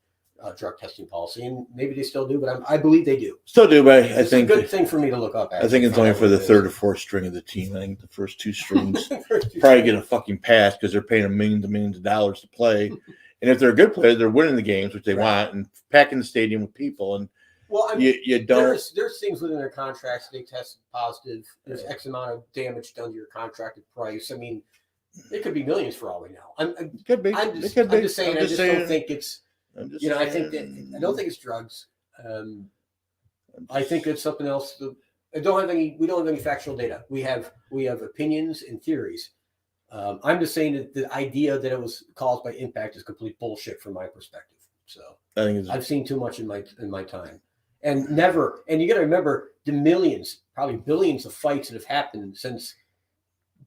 drug testing policy, and maybe they still do, but I believe they do. Still do, but I think it's a good thing for me to look up. I think it's only for the third or fourth string of the team. I think the first two strings probably get a fucking pass because they're paying them millions of dollars to play. And if they're a good player, they're winning the games, which they want, and packing the stadium with people. And Well, I mean, you don't. There's things within their contracts. They test positive. There's X amount of damage done to your contracted price. I mean, it could be millions for all we know. It could be. I'm just saying. I just don't think it's. I think that I don't think it's drugs. I think it's something else. We don't have any factual data. We have opinions and theories. I'm just saying that the idea that it was caused by impact is complete bullshit from my perspective. So I've seen too much in my time, and you got to remember the millions, probably billions of fights that have happened since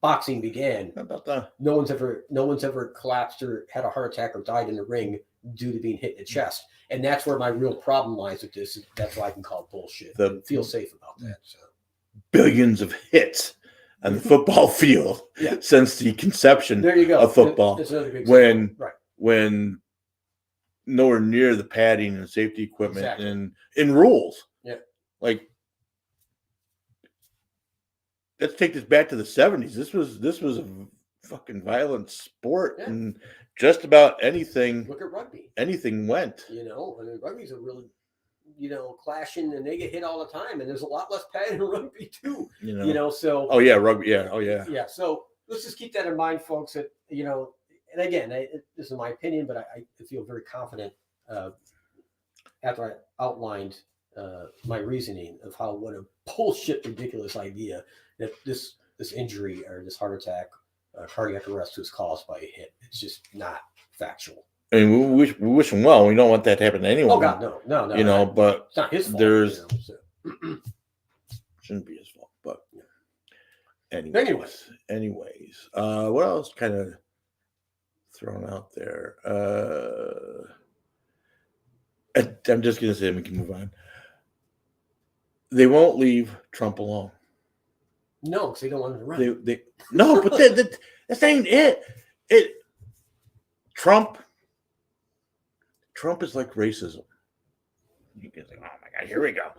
boxing began. How about that? No one's ever collapsed or had a heart attack or died in the ring due to being hit in the chest. And that's where my real problem lies with this. That's why I can call it bullshit. I feel safe about that. So billions of hits on the football field since the conception of football. When nowhere near the padding and safety equipment and in rules. Yeah. Like, let's take this back to the 70s. This was a fucking violent sport, and just about anything. Look at rugby. Anything went. I mean, rugby's a really, clashing, and they get hit all the time, and there's a lot less padding in rugby too. So. Oh yeah, rugby. Yeah. Oh yeah. Yeah. So let's just keep that in mind, folks. That and again, this is my opinion, but I feel very confident after I outlined my reasoning of what a bullshit, ridiculous idea that this injury or this heart attack, cardiac arrest was caused by a hit. It's just not factual. I mean, we wish him well. We don't want that to happen to anyone. Oh God, no. But it's not his fault. Shouldn't be his fault. But anyways, what else kind of thrown out there? I'm just gonna say we can move on. They won't leave Trump alone. No, because they don't want him to run. No, but that's ain't it. Trump is like racism. You can say, "Oh my God, here we go."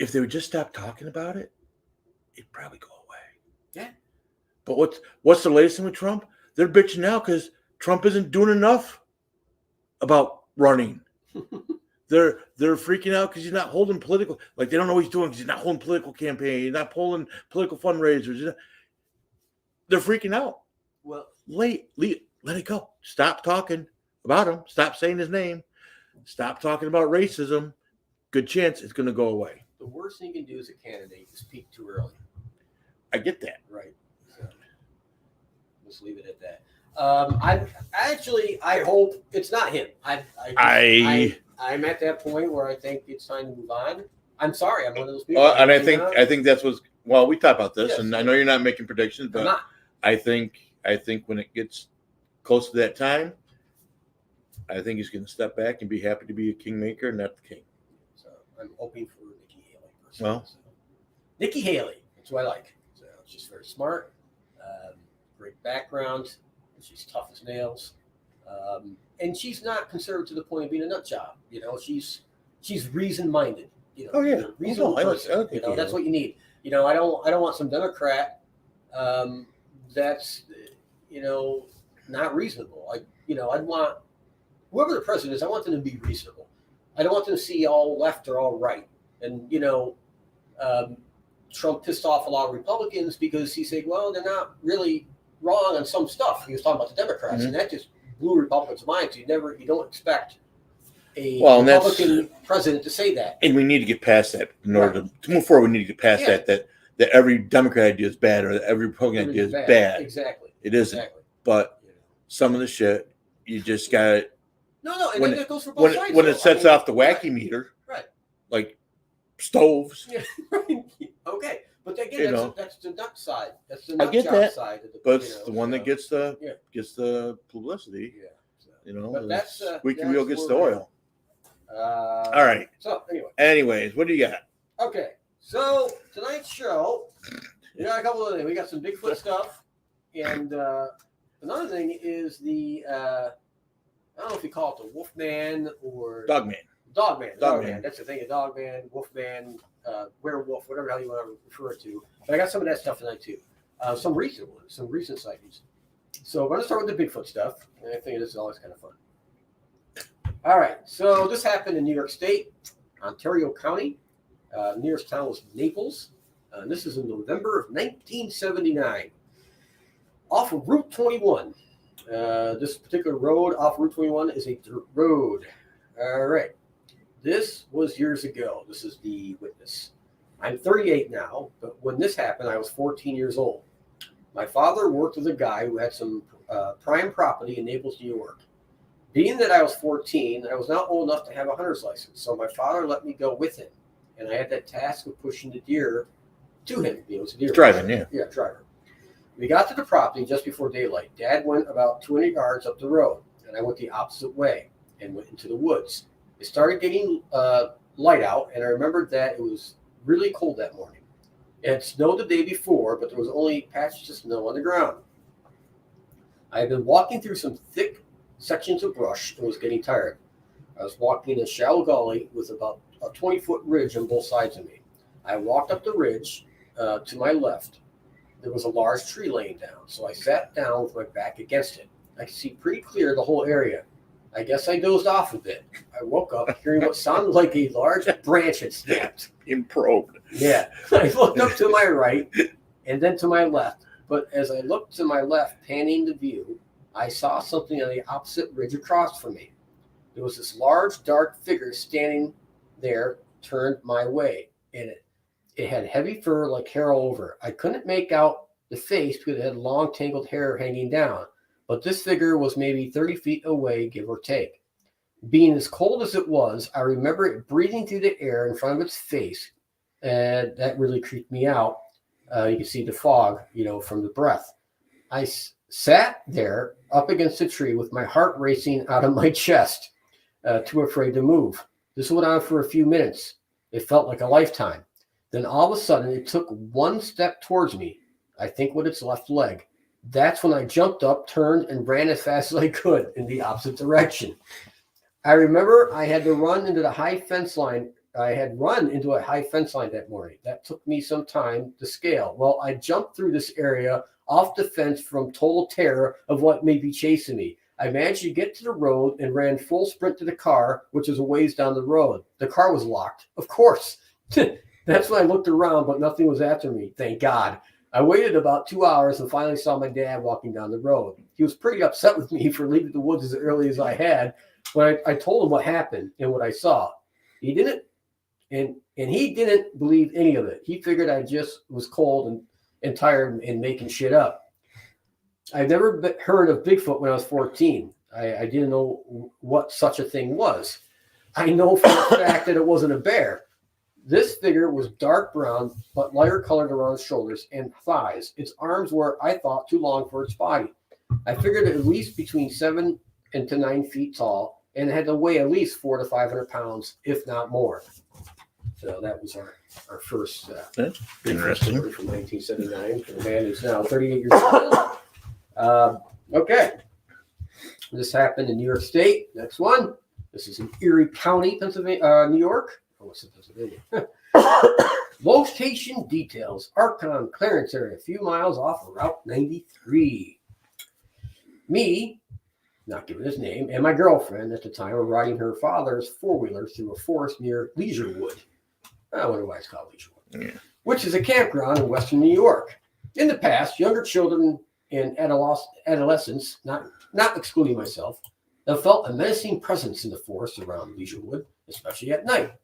If they would just stop talking about it, it'd probably go away. Yeah. But what's the latest thing with Trump? They're bitching now because Trump isn't doing enough about running. They're freaking out because he's not holding political. Like, they don't know what he's doing because he's not holding political campaign. He's not pulling political fundraisers. They're freaking out. Well, let it go. Stop talking about him. Stop saying his name. Stop talking about racism. Good chance it's going to go away. The worst thing you can do as a candidate is peak too early. I get that. Right. So, let's leave it at that. I hope it's not him. I'm at that point where I think it's time to move on. I'm sorry, I'm one of those people. And I think that's what's. Well, we talked about this, yes. And I know you're not making predictions, but I think when it gets close to that time, I think he's going to step back and be happy to be a kingmaker, not the king. So I'm hoping for Nikki Haley. Well, Nikki Haley, that's what I like. So she's very smart, great background. She's tough as nails, and she's not conservative to the point of being a nut job. She's reason-minded. Reasonable person. That's what you need. I don't want some Democrat that's not reasonable. I'd want whoever the president is. I want them to be reasonable. I don't want them to see all left or all right. And Trump pissed off a lot of Republicans because he said, well, they're not really wrong on some stuff. He was talking about the Democrats, and that just blew Republicans' minds. You don't expect a Republican president to say that. And we need to get past that in order to move forward. We need to get past that every Democrat idea is bad or that every Republican idea is bad. Exactly. It isn't. Exactly. But some of the shit, you just got to. No. And then it goes for both sides. When it sets off the wacky meter, right? Like stoves. Yeah, right. Okay. But again, that's the nut side. That's the nut job side. But it's the one that gets the publicity. Yeah. But that's squeaky wheel gets the oil. All right. So anyways, what do you got? Okay. So tonight's show, we got a couple of things. We got some Bigfoot stuff, and another thing is the I don't know if you call it the Wolfman or Dogman. Dogman. That's the thing. A Dogman, Wolfman, werewolf, whatever the hell you want to refer it to. But I got some of that stuff tonight too. Some recent ones, some recent sightings. So we're going to start with the Bigfoot stuff. And I think this is always kind of fun. All right. So this happened in New York State Ontario County. Nearest town was Naples. This is in November of 1979. Off of Route 21. This particular road off Route 21 is a dirt road. All right. This was years ago. This is the witness. I'm 38 now, but when this happened, I was 14 years old. My father worked with a guy who had some prime property in Naples, New York. Being that I was 14, I was not old enough to have a hunter's license, so my father let me go with him, and I had that task of pushing the deer to him. You know, it's a deer. Driving, yeah. Yeah, driving. We got to the property just before daylight. Dad went about 200 yards up the road, and I went the opposite way and went into the woods. It started getting light out, and I remembered that it was really cold that morning. It had snowed the day before, but there was only patches of snow on the ground. I had been walking through some thick sections of brush and was getting tired. I was walking in a shallow gully with about a 20-foot ridge on both sides of me. I walked up the ridge to my left. There was a large tree laying down, so I sat down with my back against it. I could see pretty clear the whole area. I guess I dozed off a bit. I woke up hearing what sounded like a large branch had snapped. Improbed. Yeah. I looked up to my right and then to my left. But as I looked to my left, panning the view, I saw something on the opposite ridge across from me. There was this large, dark figure standing there, turned my way. And it had heavy fur like hair all over. I couldn't make out the face because it had long, tangled hair hanging down. But this figure was maybe 30 feet away, give or take. Being as cold as it was, I remember it breathing through the air in front of its face, and that really creeped me out. You can see the fog, from the breath. I sat there up against a tree with my heart racing out of my chest, too afraid to move. This went on for a few minutes. It felt like a lifetime. Then all of a sudden, it took one step towards me, I think with its left leg. That's when I jumped up, turned, and ran as fast as I could in the opposite direction. I remember I had to run into the high fence line. I had run into a high fence line that morning. That took me some time to scale. Well, I jumped through this area off the fence from total terror of what may be chasing me. I managed to get to the road and ran full sprint to the car, which was a ways down the road. The car was locked, of course. That's when I looked around, but nothing was after me, thank God. I waited about 2 hours and finally saw my dad walking down the road. He was pretty upset with me for leaving the woods as early as I had. When I told him what happened and what I saw, he didn't, and he didn't believe any of it. He figured I just was cold and tired and making shit up. I've never heard of Bigfoot when I was 14. I didn't know what such a thing was. I know for a fact that it wasn't a bear. This figure was dark brown, but lighter colored around its shoulders and thighs. Its arms were, I thought, too long for its body. I figured at least between 7 to 9 feet tall, and it had to weigh at least 400 to 500 pounds, if not more. So that was our first interesting story from 1979. The man is now 38 years old. Okay. This happened in New York State. Next one. This is in Erie County, Pennsylvania, New York. Pennsylvania. Location details. Archon clearance area, a few miles off of Route 93. Me, not giving his name, and my girlfriend at the time were riding her father's four-wheeler through a forest near Leisurewood. I wonder why it's called Leisurewood. Yeah. Which is a campground in western New York. In the past, younger children and adolescents, not excluding myself, have felt a menacing presence in the forest around Leisurewood, especially at night.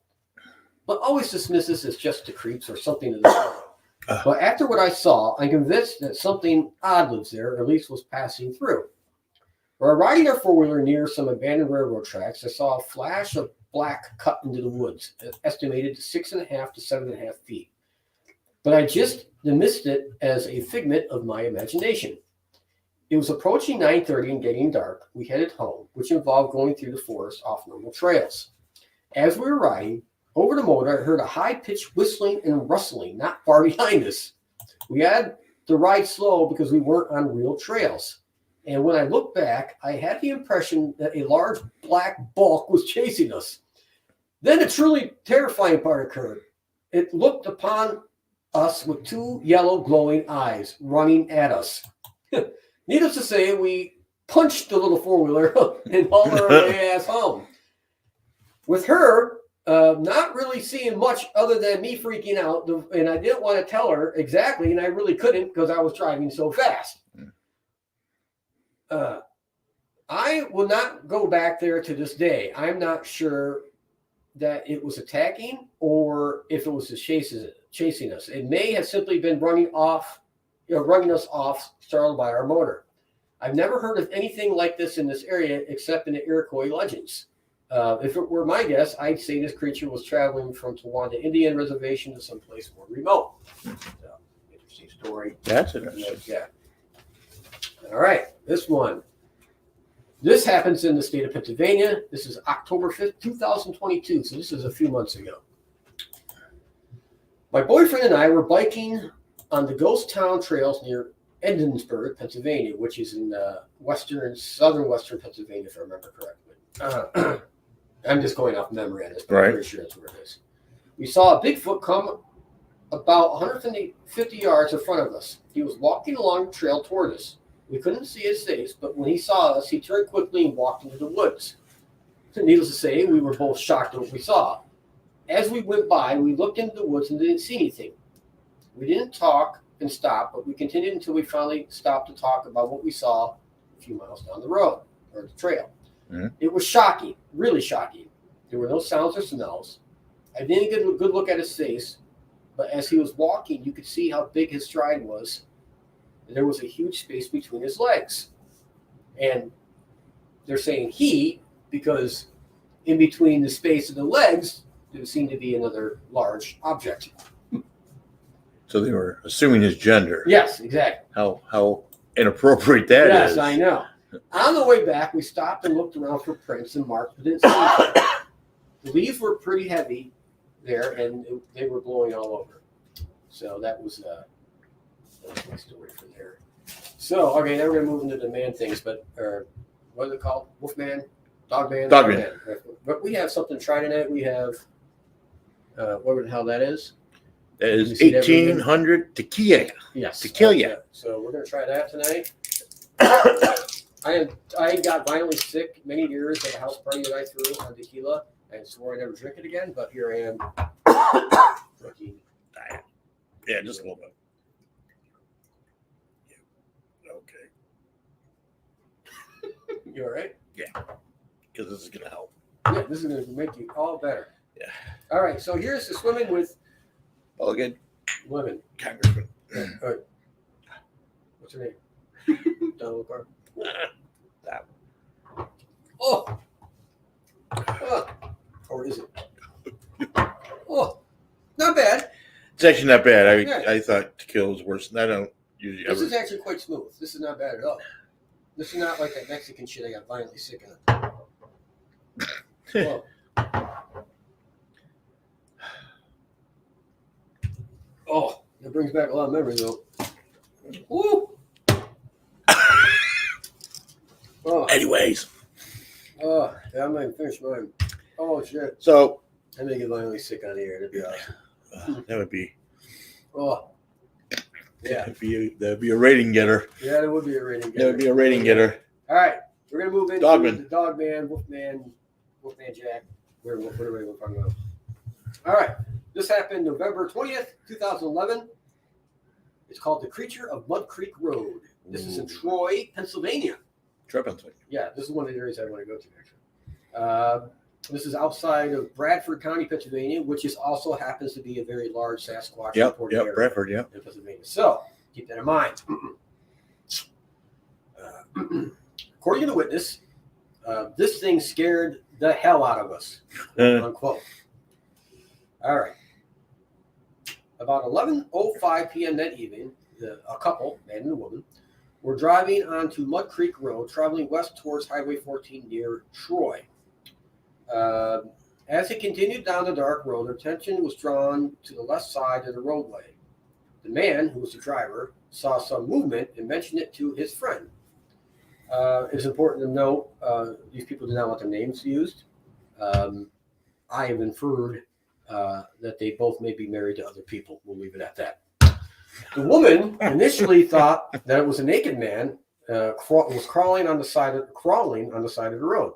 But always dismiss this as just the creeps or something of the sort. But after what I saw, I'm convinced that something odd lives there, or at least was passing through. While riding our four-wheeler near some abandoned railroad tracks, I saw a flash of black cut into the woods, estimated to 6.5 to 7.5 feet. But I just dismissed it as a figment of my imagination. It was approaching 9:30 and getting dark. We headed home, which involved going through the forest off normal trails. As we were riding, over the motor, I heard a high-pitched whistling and rustling not far behind us. We had to ride slow because we weren't on real trails. And when I looked back, I had the impression that a large black bulk was chasing us. Then a truly terrifying part occurred. It looked upon us with two yellow glowing eyes running at us. Needless to say, we punched the little four-wheeler and hauled her ass home. With her Not really seeing much other than me freaking out, and I didn't want to tell her exactly, and I really couldn't because I was driving so fast. I will not go back there to this day. I'm not sure that it was attacking or if it was just chasing us. It may have simply been running us off, startled by our motor. I've never heard of anything like this in this area except in the Iroquois legends. If it were my guess, I'd say this creature was traveling from Tawanda Indian Reservation to someplace more remote. So, interesting story. That's interesting. Yeah. All right, this one. This happens in the state of Pennsylvania. This is October 5th, 2022. So this is a few months ago. My boyfriend and I were biking on the ghost town trails near Edensburg, Pennsylvania, which is in southern western Pennsylvania, if I remember correctly. I'm just going off memory on this, but I'm pretty sure that's where it is. We saw a Bigfoot come about 150 yards in front of us. He was walking along the trail toward us. We couldn't see his face, but when he saw us, he turned quickly and walked into the woods. Needless to say, we were both shocked at what we saw. As we went by, we looked into the woods and didn't see anything. We didn't talk and stop, but we continued until we finally stopped to talk about what we saw a few miles down the road, or the trail. Mm-hmm. It was shocking, really shocking. There were no sounds or smells. I didn't get a good look at his face, but as he was walking, you could see how big his stride was. There was a huge space between his legs. And they're saying he, because in between the space of the legs, there seemed to be another large object. So they were assuming his gender. Yes, exactly. How inappropriate that is. Yes, I know. On the way back, we stopped and looked around for prints and marks, but didn't see anything. The leaves were pretty heavy there, and they were blowing all over. So that was my story from there. So, okay, now we're going to move into the man things, but what is it called? Wolfman? Dogman? Dogman. But we have something to try tonight. We have, what the hell that is? That is 1800 tequila. Yes. Tequila. So we're going to try that tonight. I got violently sick many years at a house party that I threw on tequila and swore I'd never drink it again, but here I am drinking. Yeah, just a little bit. You all right? Yeah, because this is going to help. Yeah, this is going to make you all better. Yeah. All right, so here's the swimming with Mulligan. Women. Congressman. All right. What's her name? Donald Carr. That one. Oh. Or is it? Oh, not bad. It's actually not bad. I thought tequila was worse. I don't usually This is actually quite smooth. This is not bad at all. This is not like that Mexican shit I got violently sick of. Whoa. Oh, that brings back a lot of memories, though. Woo! Oh. Anyways. Oh, yeah, I'm going to finish mine. Oh, shit. So. I'm going to get violently sick on here. That'd be awesome. That would be. Oh. Yeah. That'd be a rating getter. Yeah, that would be a rating getter. That would be a rating getter. All right. We're going to move into Dogman. the Dogman, Wolfman Jack, whatever we're talking about. All right. This happened November 20th, 2011. It's called The Creature of Mud Creek Road. This is in Troy, Pennsylvania. Troy, Pennsylvania. Yeah, this is one of the areas I want to go to, actually. This is outside of Bradford County, Pennsylvania, which also happens to be a very large Sasquatch reported area. Bradford, in Pennsylvania. So keep that in mind. According to the witness, this thing scared the hell out of us, unquote. All right. About 11:05 p.m. that evening, a couple, man and a woman, were driving onto Mud Creek Road, traveling west towards Highway 14 near Troy. As they continued down the dark road, their attention was drawn to the left side of the roadway. The man, who was the driver, saw some movement and mentioned it to his friend. It's important to note these people did not want their names used. I have inferred that they both may be married to other people. We'll leave it at that. The woman initially thought that it was a naked man was crawling on the side of the road.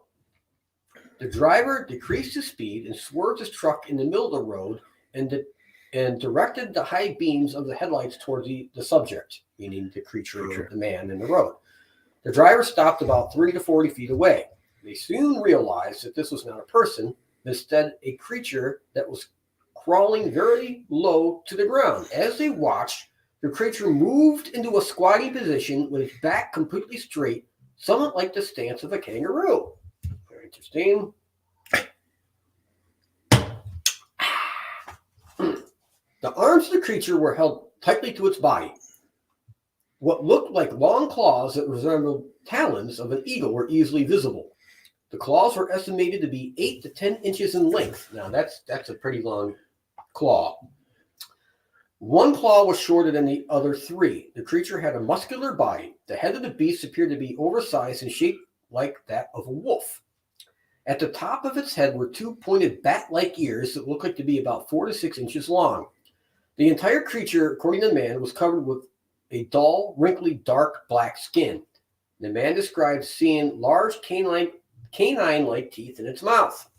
The driver decreased his speed and swerved his truck in the middle of the road and directed the high beams of the headlights towards the subject, meaning the creature, the man in the road. The driver stopped about 30 to 40 feet away. They soon realized that this was not a person, but instead a creature that was crawling very low to the ground. As they watched, the creature moved into a squatting position with its back completely straight, somewhat like the stance of a kangaroo. Very interesting. The arms of the creature were held tightly to its body. What looked like long claws that resembled talons of an eagle were easily visible. The claws were estimated to be 8 to 10 inches in length. Now, that's a pretty long claw. One claw was shorter than the other three. The creature had a muscular body. The head of the beast appeared to be oversized and shaped like that of a wolf. At the top of its head were two pointed bat-like ears that looked like to be about 4 to 6 inches long. The entire creature, according to the man, was covered with a dull, wrinkly, dark black skin. The man described seeing large canine-like teeth in its mouth.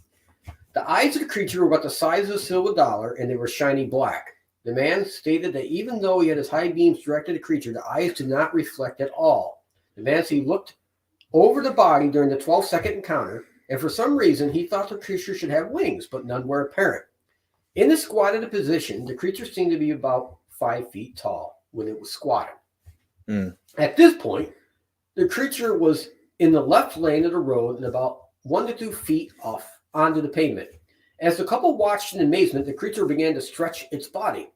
The eyes of the creature were about the size of a silver dollar, and they were shiny black. The man stated that even though he had his high beams directed at the creature, the eyes did not reflect at all. The man said he looked over the body during the 12-second encounter, and for some reason he thought the creature should have wings, but none were apparent. In the squatted position, the creature seemed to be about 5 feet tall when it was squatted. At this point, the creature was in the left lane of the road and about 1 to 2 feet off onto the pavement. As the couple watched in amazement, the creature began to stretch its body.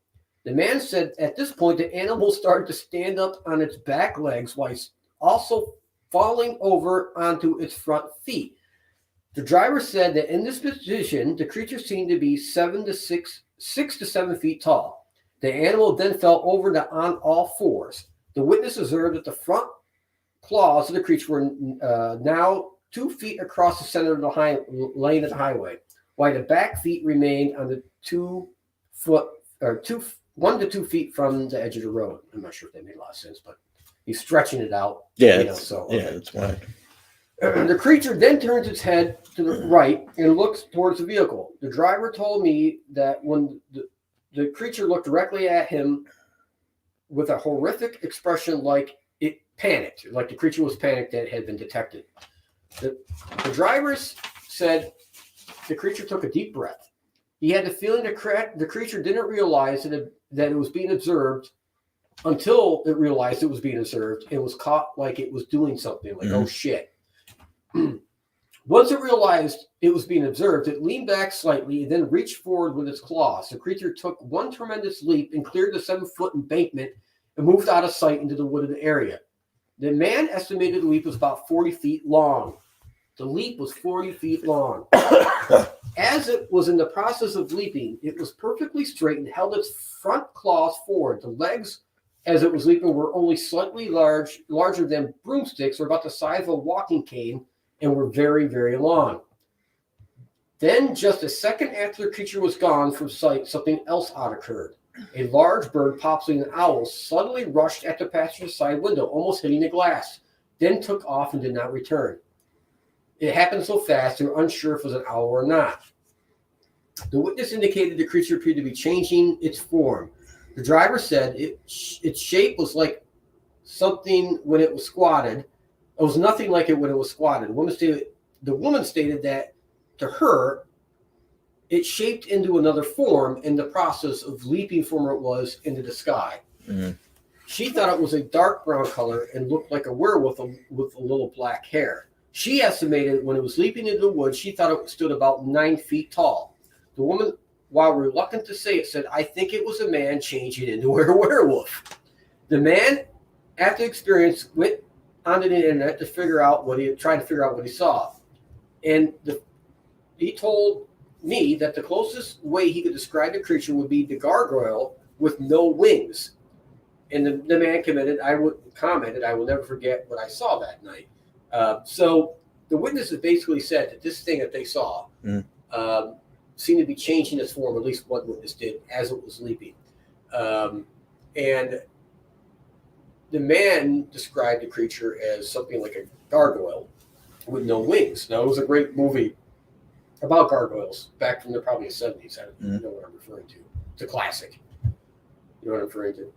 The man said at this point the animal started to stand up on its back legs while also falling over onto its front feet. The driver said that in this position, the creature seemed to be 6 to 7 feet tall. The animal then fell over on all fours. The witness observed that the front claws of the creature were now 2 feet across the center of the lane of the highway, while the back feet remained on the 1 to 2 feet from the edge of the road. I'm not sure if that made a lot of sense, but he's stretching it out. Yeah, that's why. The creature then turns its head to the right and looks towards the vehicle. The driver told me that when the creature looked directly at him with a horrific expression like it panicked, like the creature was panicked that it had been detected. The drivers said the creature took a deep breath. He had the feeling the creature didn't realize that it was being observed until it realized it was being observed and was caught like it was doing something, like, oh shit. Once it realized it was being observed, it leaned back slightly and then reached forward with its claws. The creature took one tremendous leap and cleared the 7-foot embankment and moved out of sight into the wooded area. The man estimated the leap was about 40 feet long. The leap was 40 feet long. As it was in the process of leaping, it was perfectly straight and held its front claws forward. The legs, as it was leaping, were only slightly larger than broomsticks, or about the size of a walking cane, and were very, very long. Then, just a second after the creature was gone from sight, something else odd occurred. A large bird, possibly an owl, suddenly rushed at the passenger side window, almost hitting the glass, then took off and did not return. It happened so fast, they were unsure if it was an owl or not. The witness indicated the creature appeared to be changing its form. The driver said its shape was like something when it was squatted. It was nothing like it when it was squatted. The woman stated that, to her, it shaped into another form in the process of leaping from where it was into the sky. Mm-hmm. She thought it was a dark brown color and looked like a werewolf with a little black hair. She estimated when it was leaping into the woods, she thought it stood about 9 feet tall. The woman, while reluctant to say it, said, "I think it was a man changing into a werewolf." The man, after experience, went onto the internet to try to figure out what he saw. And he told me that the closest way he could describe the creature would be the gargoyle with no wings. And the man commented, I will never forget what I saw that night. So the witnesses basically said that this thing that they saw seemed to be changing its form, at least one witness did, as it was leaping. And the man described the creature as something like a gargoyle with no wings. Now, it was a great movie about gargoyles back from probably the 70s. I don't know what I'm referring to. It's a classic. You know what I'm referring to?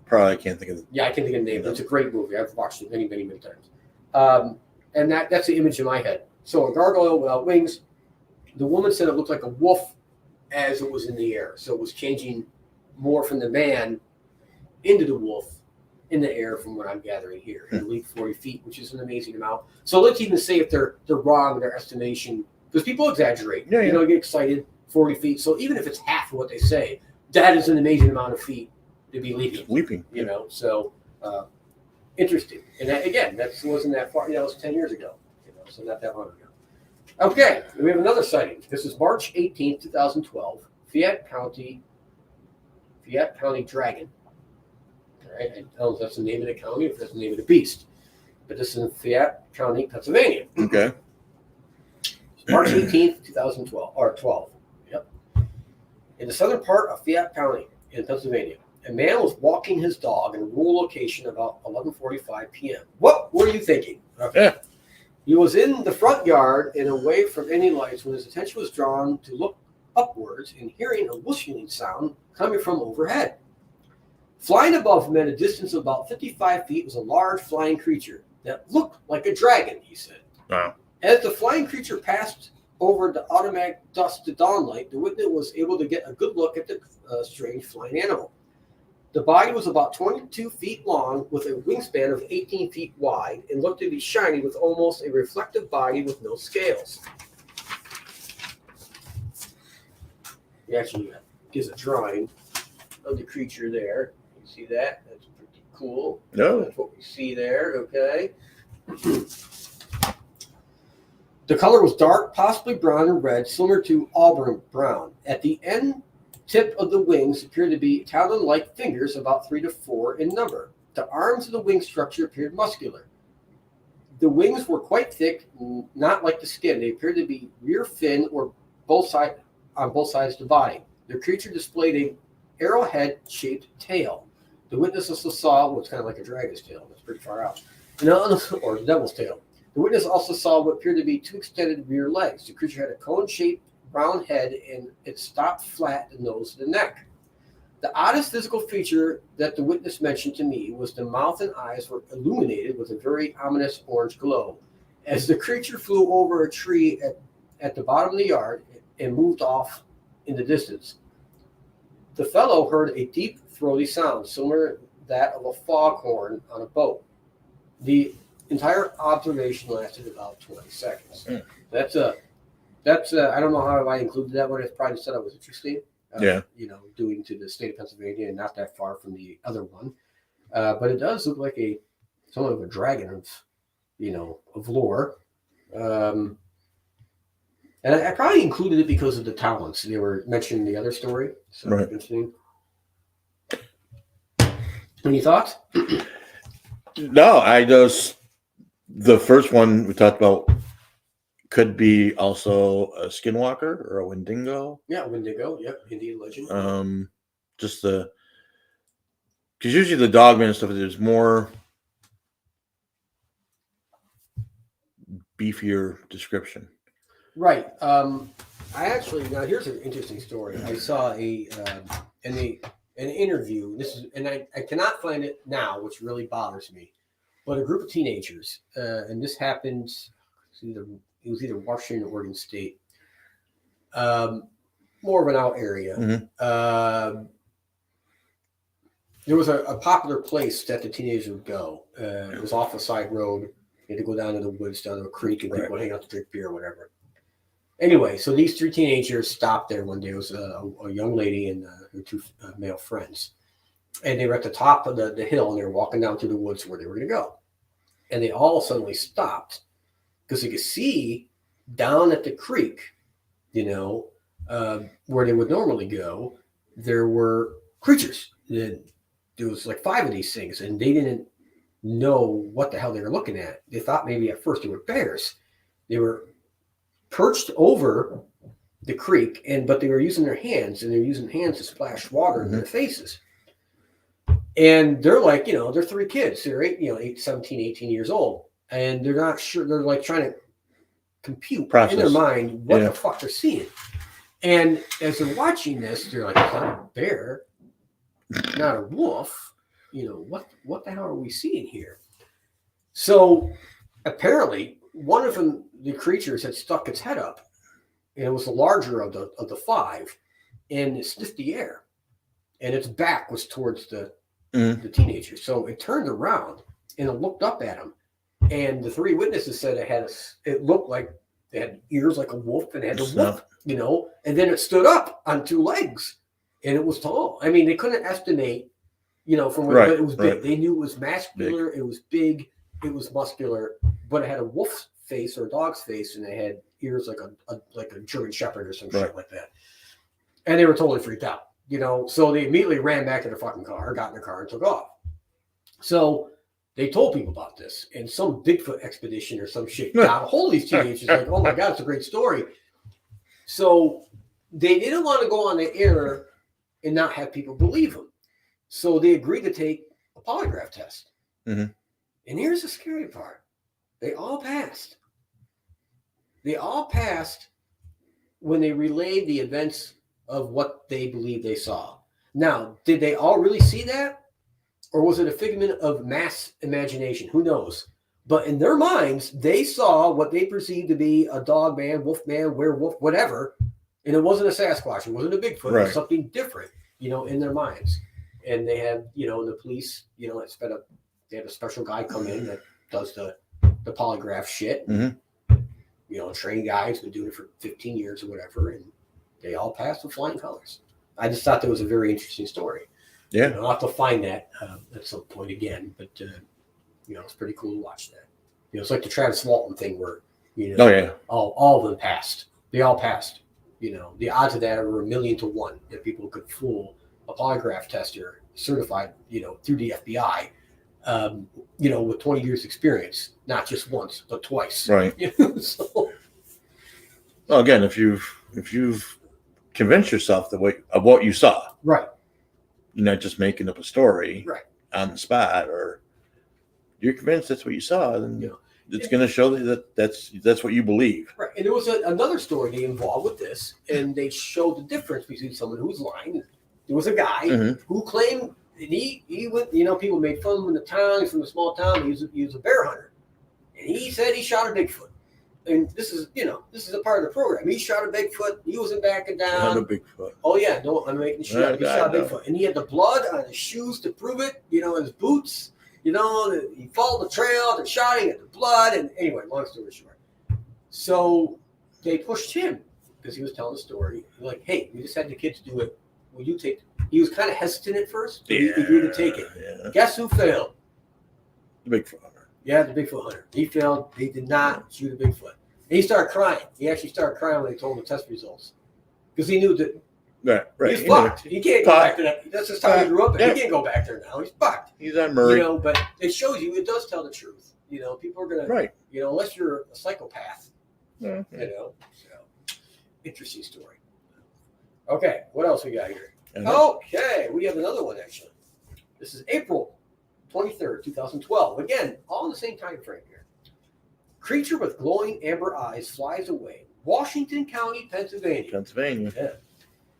Probably can't think of it. Yeah, I can think of the name. It's a great movie. I've watched it many, many, many times. And that's the image in my head. So a gargoyle without wings. The woman said it looked like a wolf as it was in the air. So it was changing more from the man into the wolf in the air from what I'm gathering here. It leaped 40 feet, which is an amazing amount. So let's even say if they're wrong in their estimation, because people exaggerate. Yeah, You know, get excited, 40 feet. So even if it's half of what they say, that is an amazing amount of feet to be leaping. Leaping. You know, so interesting. And that, again, that wasn't that far. You know, it was 10 years ago. You know, so not that long ago. Okay, we have another sighting. This is March 18th, 2012, Fayette County Dragon. All right, I don't know if that's the name of the county or if that's the name of the beast, but this is in Fayette County, Pennsylvania. Okay. March 18th, 2012, or 12. Yep. In the southern part of Fayette County in Pennsylvania, a man was walking his dog in a rural location about 11:45 p.m. What were you thinking? Okay. Yeah. He was in the front yard and away from any lights when his attention was drawn to look upwards and hearing a whistling sound coming from overhead. Flying above him at a distance of about 55 feet was a large flying creature that looked like a dragon, he said. Wow. As the flying creature passed over the automatic dusk to dawn light, the witness was able to get a good look at the strange flying animal. The body was about 22 feet long with a wingspan of 18 feet wide and looked to be shiny with almost a reflective body with no scales. He actually gives a drawing of the creature there. You see that? That's pretty cool. No. That's what we see there, okay? The color was dark, possibly brown and red, similar to auburn brown. At the end tip of the wings appeared to be talon-like fingers, about 3 to 4 in number. The arms of the wing structure appeared muscular. The wings were quite thick, not like the skin. They appeared to be rear fin or on both sides of the body. The creature displayed a arrowhead-shaped tail. The witness also saw what's kind of like a dragon's tail. That's pretty far out. Or the devil's tail. The witness also saw what appeared to be 2 extended rear legs. The creature had a cone-shaped round head and it stopped flat at the nose and the neck. The oddest physical feature that the witness mentioned to me was the mouth and eyes were illuminated with a very ominous orange glow. As the creature flew over a tree at the bottom of the yard and moved off in the distance, the fellow heard a deep, throaty sound similar to that of a foghorn on a boat. The entire observation lasted about 20 seconds. That's I don't know how I included that one. I probably said I was interesting. Yeah. You know, doing to the state of Pennsylvania and not that far from the other one. But it does look like somewhat of a dragon of lore. And I probably included it because of the talents. They were mentioning the other story. So right. Interesting. Any thoughts? No, the first one we talked about could be also a skinwalker or a Wendigo. Yeah, Wendigo. Yep, Indian legend. Just because usually the dogman and stuff, there's more beefier description. Right. I actually now here's an interesting story. I saw an interview. I cannot find it now, which really bothers me. But a group of teenagers, and this happened. It was either Washington or Oregon State. More of an out area. Mm-hmm. There was a popular place that the teenagers would go. It was off a side road. You had to go down to the woods, down to a creek, and people would hang out to drink beer or whatever. Anyway, so these 3 teenagers stopped there one day. It was a young lady and her 2 male friends. And they were at the top of the hill, and they were walking down through the woods where they were going to go. And they all suddenly stopped because they could see down at the creek, where they would normally go, there were creatures. There was like 5 of these things, and they didn't know what the hell they were looking at. They thought maybe at first they were bears. They were perched over the creek, but they were using their hands, and they're using hands to splash water in their faces. And they're like, they're 3 kids. They're 17, 18 years old. And they're not sure. They're like trying to compute Process. in their mind what Yeah. the fuck they're seeing. And as they're watching this, they're like, it's not a bear, not a wolf. You know, what the hell are we seeing here? So apparently, one of them, the creatures had stuck its head up, and it was the larger of the five, and it sniffed the air, and its back was towards the teenager. So it turned around and it looked up at him, and the three witnesses said it looked like it had ears like a wolf and it had a wolf, you know, and then it stood up on two legs, and it was tall. I mean, they couldn't estimate, you know, from where it was big. They knew it was muscular, it was big, it was muscular, but it had a wolf's face or a dog's face, and it had ears like a German Shepherd or some shit like that. And they were totally freaked out, you know. So they immediately ran back to their fucking car, got in their car, and took off. So they told people about this, and some Bigfoot expedition or some shit got a hold of these teenagers. Like, oh my God, it's a great story. So they didn't want to go on the air and not have people believe them. So they agreed to take a polygraph test. Mm-hmm. And here's the scary part. They all passed. They all passed when they relayed the events of what they believed they saw. Now, did they all really see that? Or was it a figment of mass imagination? Who knows? But in their minds, they saw what they perceived to be a dog man, wolf man, werewolf, whatever. And it wasn't a Sasquatch. It wasn't a Bigfoot. It was something different, you know, in their minds. And they had, you know, the police, you know, they had a special guy come in that does the polygraph shit. Mm-hmm. You know, trained guy who's been doing it for 15 years or whatever. And they all passed with flying colors. I just thought that was a very interesting story. Yeah. You know, I'll have to find that at some point again. But, you know, it's pretty cool to watch that. You know, it's like the Travis Walton thing where, you know, all of them passed. They all passed. You know, the odds of that are 1,000,000 to 1 that people could fool a polygraph tester certified, you know, through the FBI, you know, with 20 years experience, not just once, but twice. Right. You know, so. Well, again, if you've convinced yourself of what you saw, right, you're not just making up a story right on the spot, or you're convinced that's what you saw, then you know, it's going to show that that's what you believe. Right. And there was another story they involved with this, and they showed the difference between someone who's lying. There was a guy who claimed, and he went, you know, people made fun of him in the town. He's from a small town. He was a bear hunter. And he said he shot a Bigfoot. And this is, you know, this is a part of the program. He shot a Bigfoot. He wasn't backing down. Shot a Bigfoot. Oh, yeah. No, I'm making shit up. He shot a Bigfoot. And he had the blood on his shoes to prove it, you know, his boots. You know, he followed the trail and shot him at the blood. And anyway, long story short. So they pushed him because he was telling the story. Like, hey, we just had the kids do it. Will you take? He was kind of hesitant at first, but he agreed to take it. Yeah. Guess who failed? The Bigfoot hunter. Yeah, the Bigfoot hunter. He failed. He did not shoot a Bigfoot. And he started crying. He actually started crying when they told him the test results because he knew that. Right. He's fucked. He can't go back to that. That's just how he grew up. He can't go back there now. He's fucked. He's on Murray. You know, but it shows you. It does tell the truth. You know, people are gonna. You know, unless you're a psychopath. You know. So, interesting story. Okay, what else we got here? Okay, we have another one actually. This is April 23rd, 2012. Again, all in the same time frame here. Creature with glowing amber eyes flies away. Washington County, Pennsylvania. Yeah.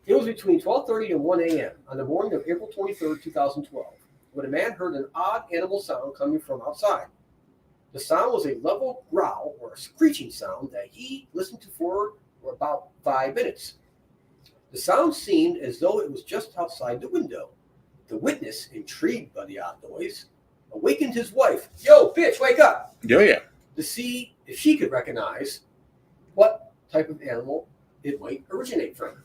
It was between 12:30 and 1 a.m. on the morning of April 23rd, 2012, when a man heard an odd animal sound coming from outside. The sound was a level growl or a screeching sound that he listened to for about 5 minutes. The sound seemed as though it was just outside the window. The witness, intrigued by the odd noise, awakened his wife. Yo, bitch, wake up! Yeah. To see if she could recognize what type of animal it might originate from.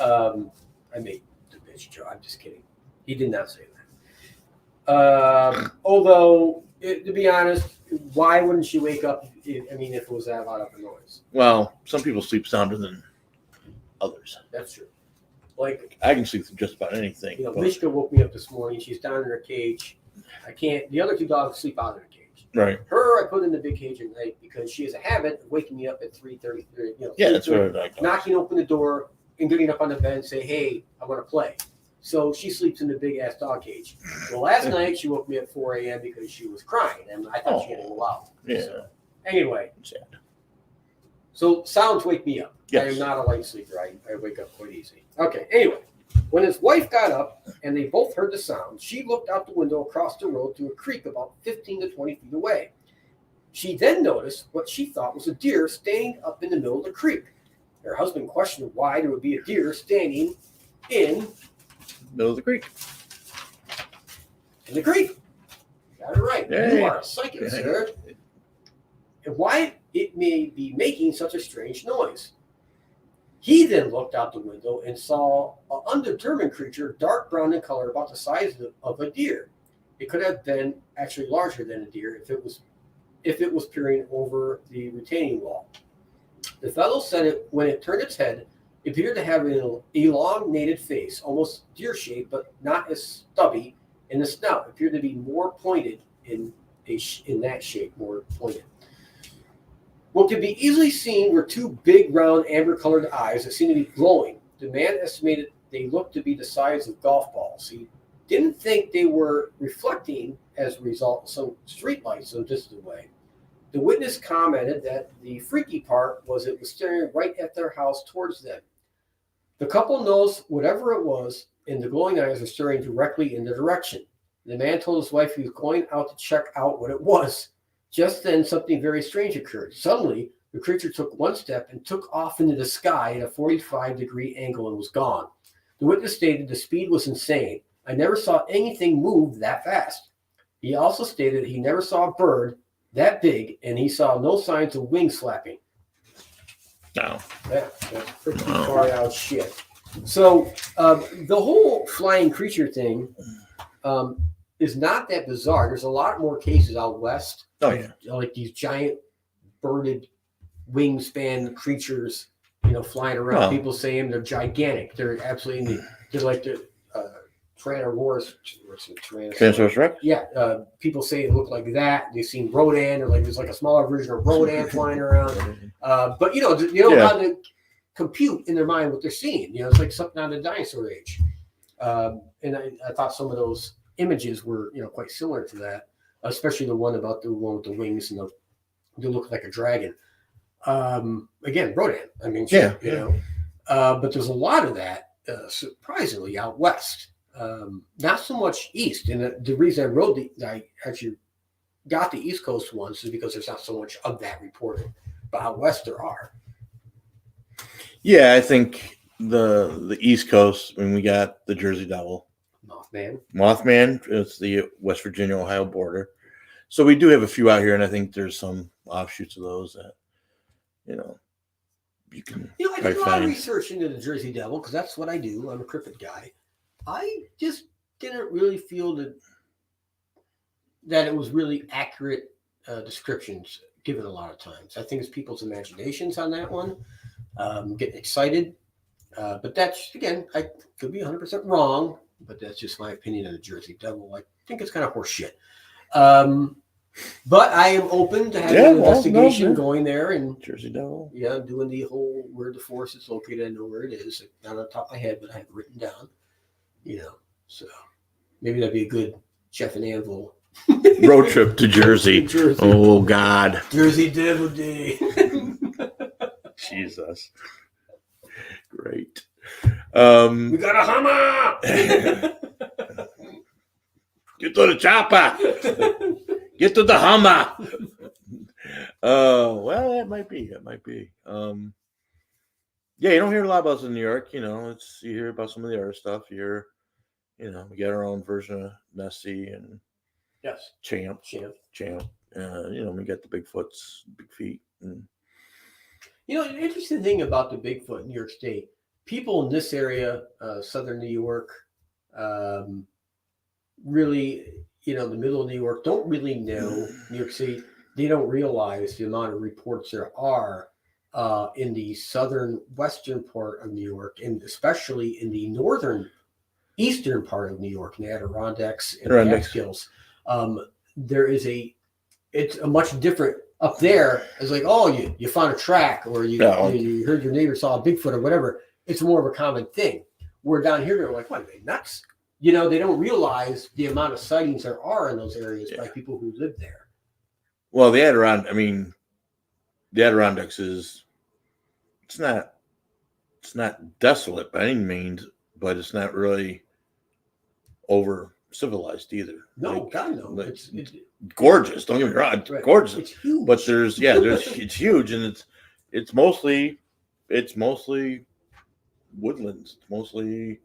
I made the bitch joke. I'm just kidding. He did not say that. Although, to be honest, why wouldn't she wake up? If it was that loud of a noise. Well, some people sleep sounder than others. That's true. Like I can sleep through just about anything. You know, Mishka woke me up this morning. She's down in her cage. I can't. The other two dogs sleep out in her cage. Right. Her, I put in the big cage at night because she has a habit of waking me up at 3:33. You know, yeah, that's what I like. Knocking open the door and getting up on the bed and say, "Hey, I want to play." So she sleeps in the big ass dog cage. Well, last night she woke me at 4 a.m. because she was crying, and I thought she had a little out. Yeah. So, anyway, sad. So sounds wake me up. Yes. I am not a light sleeper. I wake up quite easy. Okay, anyway. When his wife got up and they both heard the sound, she looked out the window across the road to a creek about 15 to 20 feet away. She then noticed what she thought was a deer standing up in the middle of the creek. Her husband questioned why there would be a deer standing in Middle of the creek. In the creek. Got it right. Hey. You are a psychic, sir. And why it may be making such a strange noise. He then looked out the window and saw an undetermined creature, dark brown in color, about the size of a deer. It could have been actually larger than a deer if it was peering over the retaining wall. The fellow said when it turned its head, it appeared to have an elongated face, almost deer-shaped, but not as stubby, and the snout appeared to be more pointed in that shape, more pointed. What could be easily seen were two big, round, amber-colored eyes that seemed to be glowing. The man estimated they looked to be the size of golf balls. He didn't think they were reflecting as a result of some streetlights some distance away. The witness commented that the freaky part was it was staring right at their house towards them. The couple knows whatever it was, and the glowing eyes are staring directly in the direction. The man told his wife he was going out to check out what it was. Just then, something very strange occurred. Suddenly, the creature took one step and took off into the sky at a 45-degree angle and was gone. The witness stated the speed was insane. I never saw anything move that fast. He also stated he never saw a bird that big, and he saw no signs of wing flapping. No. Yeah, that's pretty far out shit. So the whole flying creature thing is not that bizarre. There's a lot more cases out west. Oh, yeah. Like these giant birded wingspan creatures, flying around. Well, people saying they're gigantic. They're absolutely, they're like the Tyrannosaurus Rex? Yeah. People say it looked like that. They've seen Rodan, or like there's like a smaller version of Rodan flying around. But how to compute in their mind what they're seeing. It's like something out of the dinosaur age. And I thought some of those images were, quite similar to that, especially the one with the wings and they look like a dragon. Again, Rodan. I mean, but there's a lot of that, surprisingly, out west. Not so much east. And the reason I actually got the East Coast ones is because there's not so much of that reported. But out west there are. Yeah, I think the East Coast, when we got the Jersey Devil. Mothman, it's the West Virginia, Ohio border. So we do have a few out here, and I think there's some offshoots of those that, you can I did a lot of research into the Jersey Devil because that's what I do. I'm a cryptid guy. I just didn't really feel that it was really accurate descriptions given a lot of times. I think it's people's imaginations on that one, getting excited. But that's, again, I could be 100% wrong, but that's just my opinion of the Jersey Devil. I think it's kind of horse shit. But I am open to having an investigation going there and Jersey Devil. Yeah, doing the whole where the forest is located. I know where it is. Not on the top of my head, but I have it written down. So maybe that'd be a good Chef and Anvil road trip to Jersey. Oh God, Jersey Devil Day. Jesus, great. We got a Hummer. Get to the chopper. Get to the Hummer. Well, that might be. Yeah, you don't hear a lot about us in New York. You hear about some of the other stuff. We got our own version of Nessie and Champ. We got the Bigfoots, big feet. And... the interesting thing about the Bigfoot in New York State, people in this area, southern New York, really, the middle of New York, don't really know New York City. They don't realize the amount of reports there are in the southern western part of New York, and especially in the northern eastern part of New York, in the Adirondacks and the Catskills. It's a much different up there. It's like, you found a track, or you heard your neighbor saw a Bigfoot or whatever. It's more of a common thing. Where down here, they're like, what are they, nuts? They don't realize the amount of sightings there are in those areas by people who live there. Well, the Adirondacks is it's not desolate by any means, but it's not really over civilized either. No, God no. like, It's gorgeous. Don't get me wrong, it's right. gorgeous. It's huge. But there's it's huge, and it's mostly woodlands. It's mostly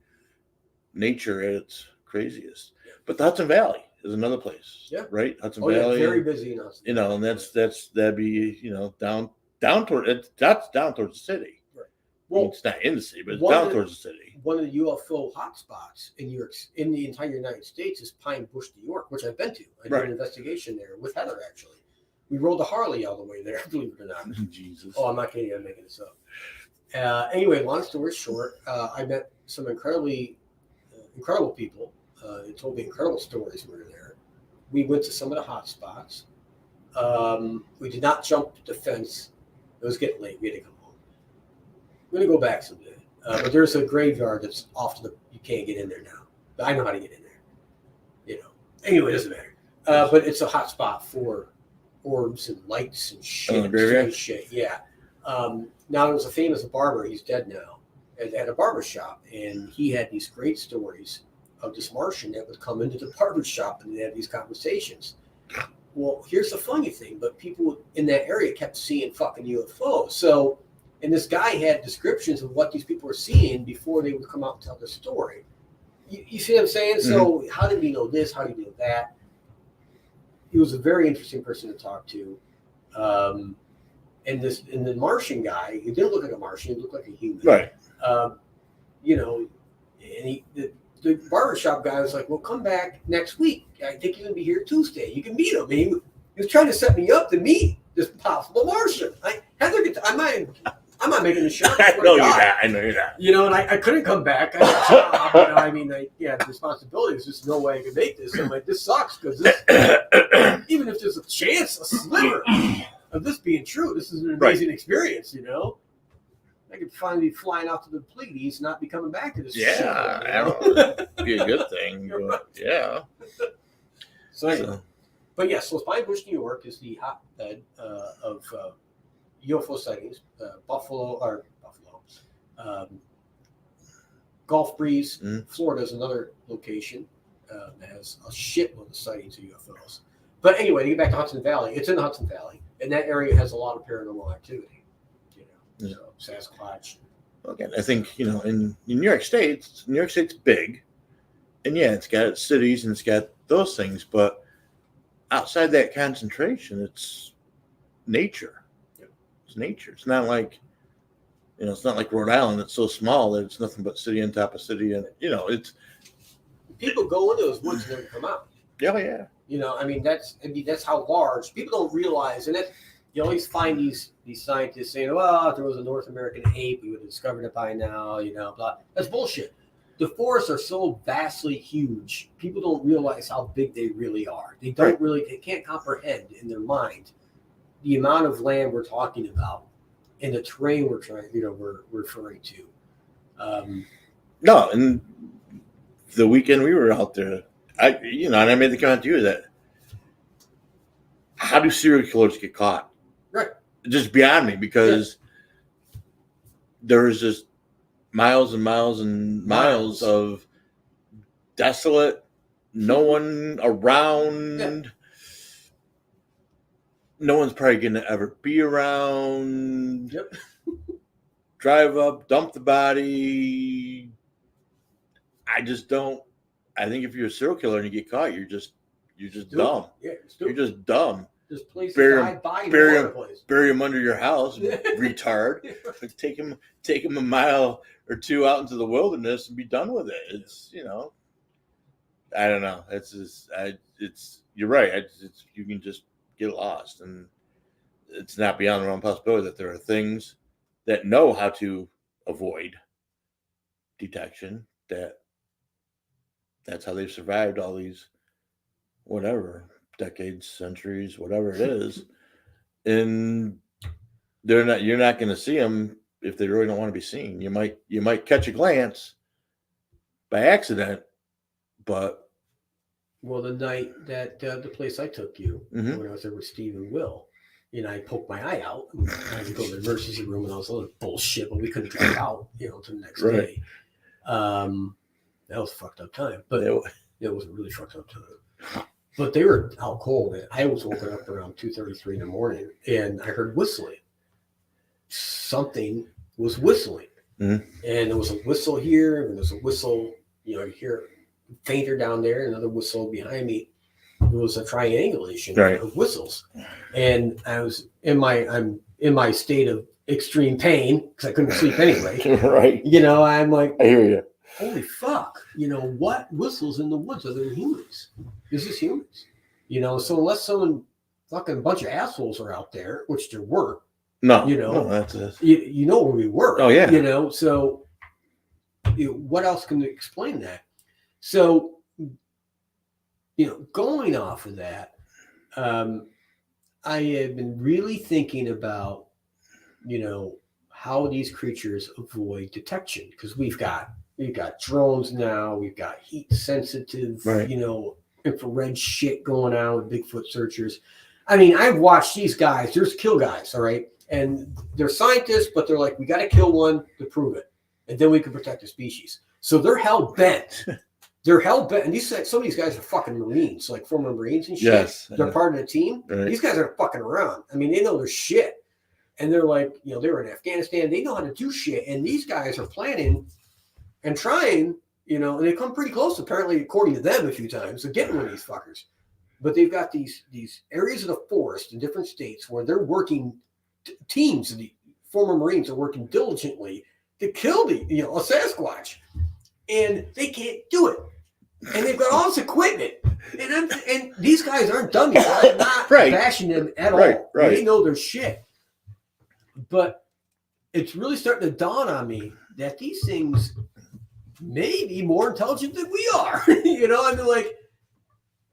nature at its craziest. But the Hudson Valley is another place. Yeah. Right? Hudson Oh yeah, Valley. very busy in Hudson. You know, and that'd be, you know, down toward that's down towards the city. Right. Well, Well, it's not in the city, but it's down towards the city. one of the UFO hotspots in New York, in the entire United States, is Pine Bush, New York, which I've been to. I did an investigation there with Heather. Actually, we rode the Harley all the way there. Believe it or not. Jesus. Oh, I'm not kidding. I'm making this up. Anyway, long story short, I met some incredible people. They told me incredible stories when we were there. We went to some of the hot spots. We did not jump the fence. It was getting late. We had to come home. We're going to go back someday. But there's a graveyard that's off to you can't get in there now. But I know how to get in there. You know. Anyway, it doesn't matter. But it's a hot spot for orbs and lights and shit. Yeah. Now there was a famous barber. He's dead now. And had a barber shop, and he had these great stories of this Martian that would come into the barber shop and they had these conversations. Well, here's the funny thing, but people in that area kept seeing fucking UFOs. So, and this guy had descriptions of what these people were seeing before they would come out and tell their story. You see what I'm saying? Mm-hmm. So, how did he know this? How did he know that? He was a very interesting person to talk to. And the Martian guy, he didn't look like a Martian, he looked like a human. Right. You know, and the barbershop guy was like, well, come back next week. I think he's going to be here Tuesday. You can meet him. And he was trying to set me up to meet this possible Martian. I'm not making the shot. I know you're not. You know, and I couldn't come back. I had a job, you know, I mean, the responsibility. There's just no way I could make this. I'm like, this sucks because even if there's a chance, a sliver of this being true, this is an amazing experience, you know? I could finally be flying out to the Pleiades and not be coming back to this. Yeah, I don't know. It'd be a good thing, but yeah. So anyway, but yes, so Pine Bush, New York is the hotbed of UFO sightings. Buffalo, Gulf Breeze, Florida is another location that has a shitload of sightings of UFOs. But anyway, to get back to Hudson Valley, it's in the Hudson Valley, and that area has a lot of paranormal activity. So Sasquatch. Again, I think, you know, in New York State's big, and yeah, it's got its cities and it's got those things, but outside that concentration, it's nature. Yep. It's nature. It's not like, you know, it's not like Rhode Island. It's so small that it's nothing but city on top of city, and you know, it's people go into those woods and never come out. Yeah. You know, I mean that's how large people don't realize, and that you always find these scientists saying, "Well, if there was a North American ape, we would have discovered it by now." You know, blah. That's bullshit. The forests are so vastly huge. People don't realize how big they really are. They can't comprehend in their mind the amount of land we're talking about and the terrain we're referring to. No, and the weekend we were out there, and I made the comment to you that how do serial killers get caught? Right. Just beyond me, because there's just miles and miles and miles of desolate, no one around. Yeah. No one's probably going to ever be around. Yep. Drive up, dump the body. I just don't. I think if you're a serial killer and you get caught, you're just dumb. Yeah, you're just dumb. There's places bury him under your house, retard. Take him a mile or two out into the wilderness and be done with it. It's, you know, I don't know. It's just, you're right. You can just get lost, and it's not beyond the realm of possibility that there are things that know how to avoid detection. That's how they've survived all these, whatever, decades, centuries, whatever it is. And you're not going to see them if they really don't want to be seen. You might catch a glance by accident, but well, the night that the place I took you when I was there with Steve and Will, I poked my eye out. And I had to go to the emergency room, and I was a little bullshit, but we couldn't drive out, till the next day. That was a fucked up time, but it was a really fucked up time. But they were out cold. And I was woken up around 2:33 in the morning, and I heard whistling. Something was whistling, and there was a whistle here, and there's a whistle. You hear fainter down there, another whistle behind me. It was a triangulation of whistles, and I'm in my state of extreme pain because I couldn't sleep anyway. Right. I'm like, I hear you. Holy fuck! What whistles in the woods other than humans? This is humans. So unless someone fucking bunch of assholes are out there, which there were. No, that's it. You know where we were. Oh yeah. So what else can explain that? So going off of that, I have been really thinking about how these creatures avoid detection, because we've got drones now, we've got heat sensitive, infrared shit going on with Bigfoot searchers. I mean, I've watched these guys. There's kill guys, all right. And they're scientists, but they're like, we got to kill one to prove it, and then we can protect the species. So they're hell bent. They're hell bent. And some of these guys are fucking Marines, like former Marines and shit. Yes, they're part of the team. Right. These guys aren't fucking around. I mean, they know their shit, and they're like, they were in Afghanistan. They know how to do shit, and these guys are planning and trying, and they come pretty close, apparently, according to them, a few times, to getting one of these fuckers. But they've got these areas of the forest in different states where they're working. Teams of the former Marines are working diligently to kill a Sasquatch, and they can't do it. And they've got all this equipment, and these guys aren't dummies. I'm not bashing them at all. Right. They know their shit. But it's really starting to dawn on me that these things may be more intelligent than we are. I mean, like,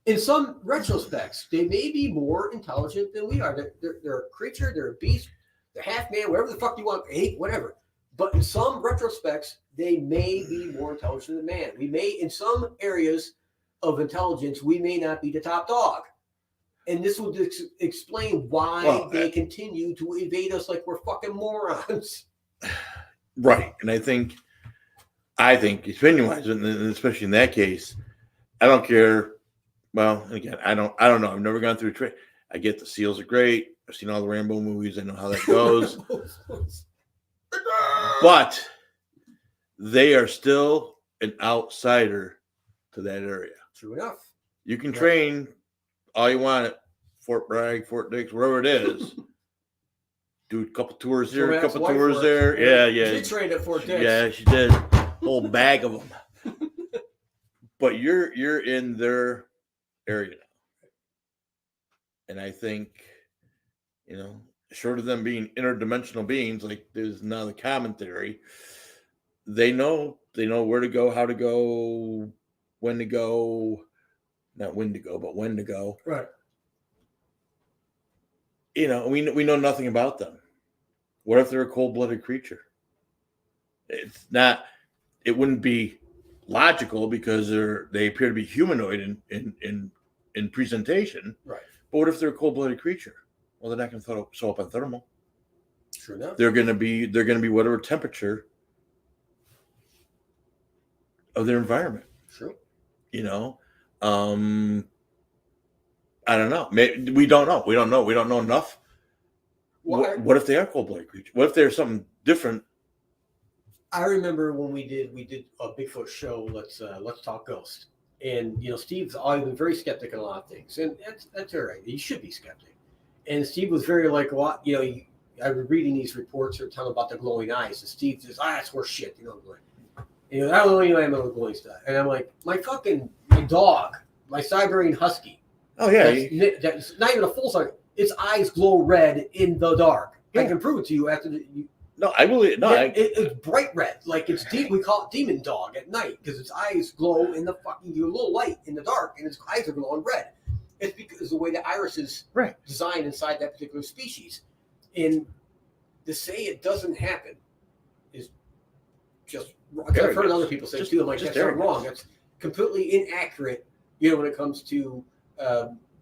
in some retrospects, they may be more intelligent than we are. They're a creature, they're a beast, they're half man, whatever the fuck you want, ape, whatever. But in some retrospects, they may be more intelligent than man. We may, in some areas of intelligence, we may not be the top dog. And this will explain why they continue to evade us like we're fucking morons. Right. And I think, opinion-wise, and especially in that case, I don't care. Well, again, I don't know. I've never gone through a trade. I get the seals are great. I've seen all the Rambo movies. I know how that goes. But they are still an outsider to that area. True enough. You can train all you want at Fort Bragg, Fort Dix, wherever it is. Do a couple tours here, a couple tours there. Yeah. She trained at Fort Dix. Yeah, she did. Whole bag of them. But you're in their area now. And I think, short of them being interdimensional beings, like there's now the commentary, they know where to go, how to go, when to go, not when to go, but when to go. Right. We know nothing about them. What if they're a cold-blooded creature? It wouldn't be logical because they appear to be humanoid in presentation. Right. But what if they're a cold-blooded creature? Well, they're not going to show up on thermal. Sure enough. They're going to be whatever temperature of their environment. Sure. I don't know. Maybe, we don't know. We don't know enough. Well, what if they are cold-blooded creatures? What if there's something different? I remember when we did a Bigfoot show. Let's talk ghosts. And Steve's always been very skeptic on a lot of things, and that's all right. You should be skeptic. And Steve was very like, well, I was reading these reports or telling about the glowing eyes, and Steve says, that's horse shit. I don't know anything about glowing stuff. And I'm like, my dog, my Siberian Husky. Oh yeah, that's not even a full size. Its eyes glow red in the dark. Yeah. I can prove it to you after No, I believe no. Yeah, it's bright red, like it's deep. We call it demon dog at night because its eyes glow in the fucking a little light in the dark, and its eyes are glowing red. It's because of the way the iris is designed inside that particular species. And to say it doesn't happen is just wrong. I've heard other people say too. I'm like, that's not wrong. That's completely inaccurate. When it comes to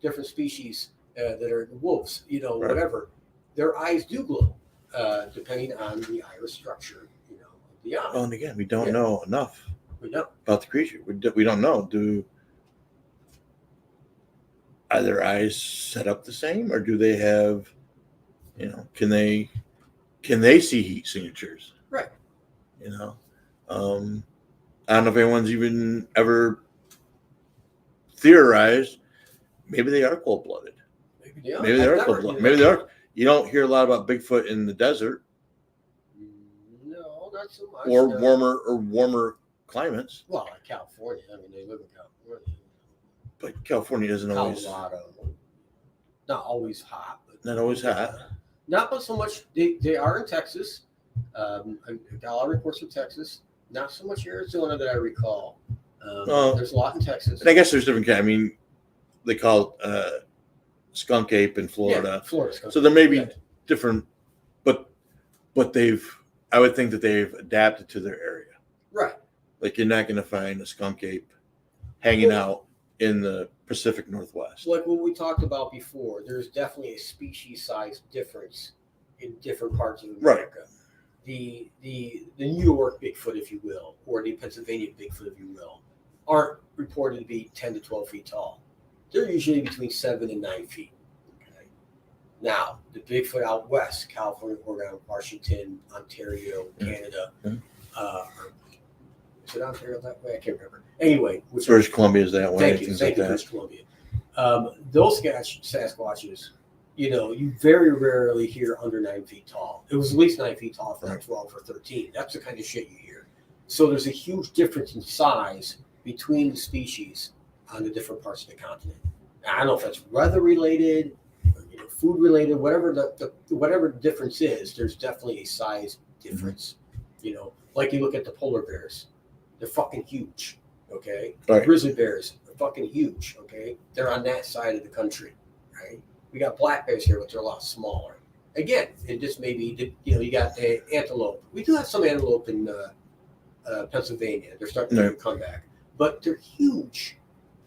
different species that are wolves, Right. whatever, their eyes do glow, depending on the iris structure, of the eye. Well, and again, we don't know enough We know. about the creature. We don't know. Are their eyes set up the same, or do they have, can they see heat signatures? Right. I don't know if anyone's even ever theorized. Maybe they are cold-blooded. Maybe they are cold-blooded. Maybe they are. You don't hear a lot about Bigfoot in the desert. No, not so much. Or warmer climates. Well, like California. I mean, they live in California. But California isn't always. Colorado. Not always hot. But Not always hot. Not but so much. They are in Texas. I got a lot of reports from Texas. Not so much Arizona that I recall. There's a lot in Texas. And I guess there's different kinds. I mean, they call it skunk ape in Florida. Yeah, Florida skunk. So there may be different, but I would think that they've adapted to their area. Right. Like you're not going to find a skunk ape hanging out in the Pacific Northwest. Like what we talked about before, there's definitely a species size difference in different parts of America. Right. The New York Bigfoot, if you will, or the Pennsylvania Bigfoot, if you will, aren't reported to be 10 to 12 feet tall. They're usually between 7 and 9 feet. Okay. Now, the Bigfoot out west, California, Oregon, Washington, Ontario, Canada, is it Ontario that way? I can't remember. Anyway, British Columbia is that way. Thank you, British Columbia. Those Sasquatches, you very rarely hear under 9 feet tall. It was at least 9 feet tall for like 12 or 13. That's the kind of shit you hear. So there's a huge difference in size between the species on the different parts of the continent. Now, I don't know if that's weather related, or, food related, whatever whatever the difference is. There's definitely a size difference. Like you look at the polar bears, they're fucking huge. Okay, right. Grizzly bears are fucking huge. Okay, they're on that side of the country, right? We got black bears here, but they're a lot smaller. Again, it just maybe you got antelope. We do have some antelope in Pennsylvania. They're starting to come back, but they're huge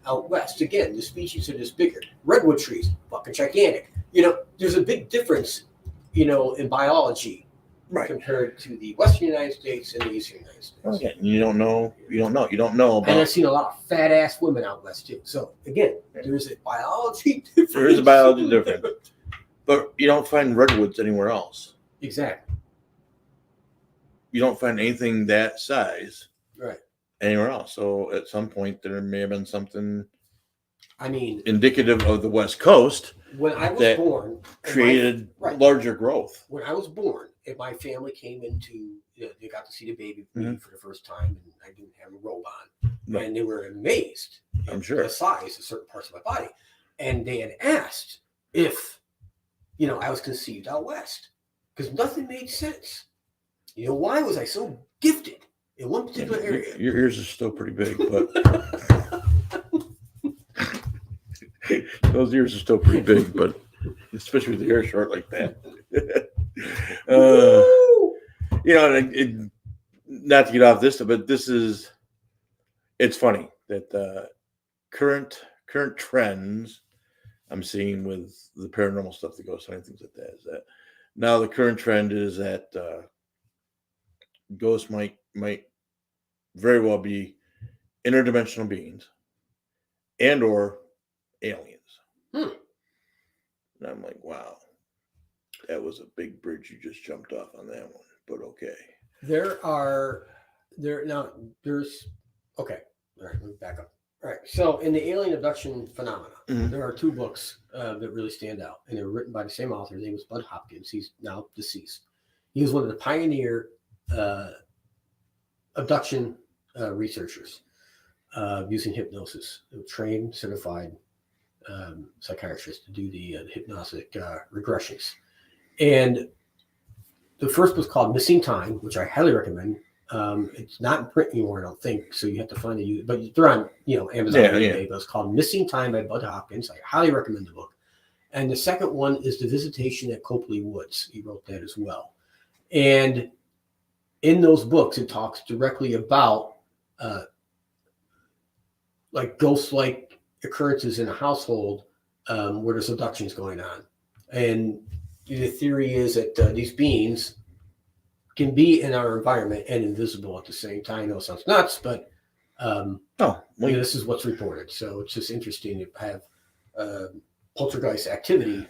out west. Again, the species are just bigger. Redwood trees, fucking gigantic. There's a big difference, in biology, right, compared to the Western United States and the Eastern United States. Okay, you don't know about. And I've seen a lot of fat ass women out west too. So again, there's a biology difference. There is a biology difference, but you don't find redwoods anywhere else. Exactly. You don't find anything that size, right, anywhere else. So at some point there may have been something, indicative of the West Coast when I was born created larger growth. When I was born, and my family came into, they got to see the baby for the first time, and I didn't have a robe on, and they were amazed. I'm sure the size of certain parts of my body, and they had asked if, I was conceived out west because nothing made sense. Why was I so gifted in one particular area? Your ears are still pretty big, but those ears are still pretty big, but especially with the hair short like that. Not to get off this, but it's funny that current trends I'm seeing with the paranormal stuff, the ghost hunting, things like that, is that now the current trend is that ghosts might very well be interdimensional beings and or aliens. And I'm like, wow, that was a big bridge you just jumped off on that one, but okay. There's okay. All right, let me back up. All right, so in the alien abduction phenomena, there are two books that really stand out, and they were written by the same author. His name was Bud Hopkins. He's now deceased. He was one of the pioneer abduction researchers using hypnosis. They were trained, certified psychiatrists to do the hypnotic regressions. And the first was called Missing Time, which I highly recommend. It's not in print anymore, I don't think, so you have to find it. But they're on, Amazon eBay. But it's called Missing Time by Bud Hopkins. I highly recommend the book. And the second one is The Visitation at Copley Woods. He wrote that as well. And in those books, it talks directly about like ghost-like occurrences in a household where there's abductions going on. And the theory is that these beings can be in our environment and invisible at the same time. I know it sounds nuts, but this is what's reported. So it's just interesting to have poltergeist activity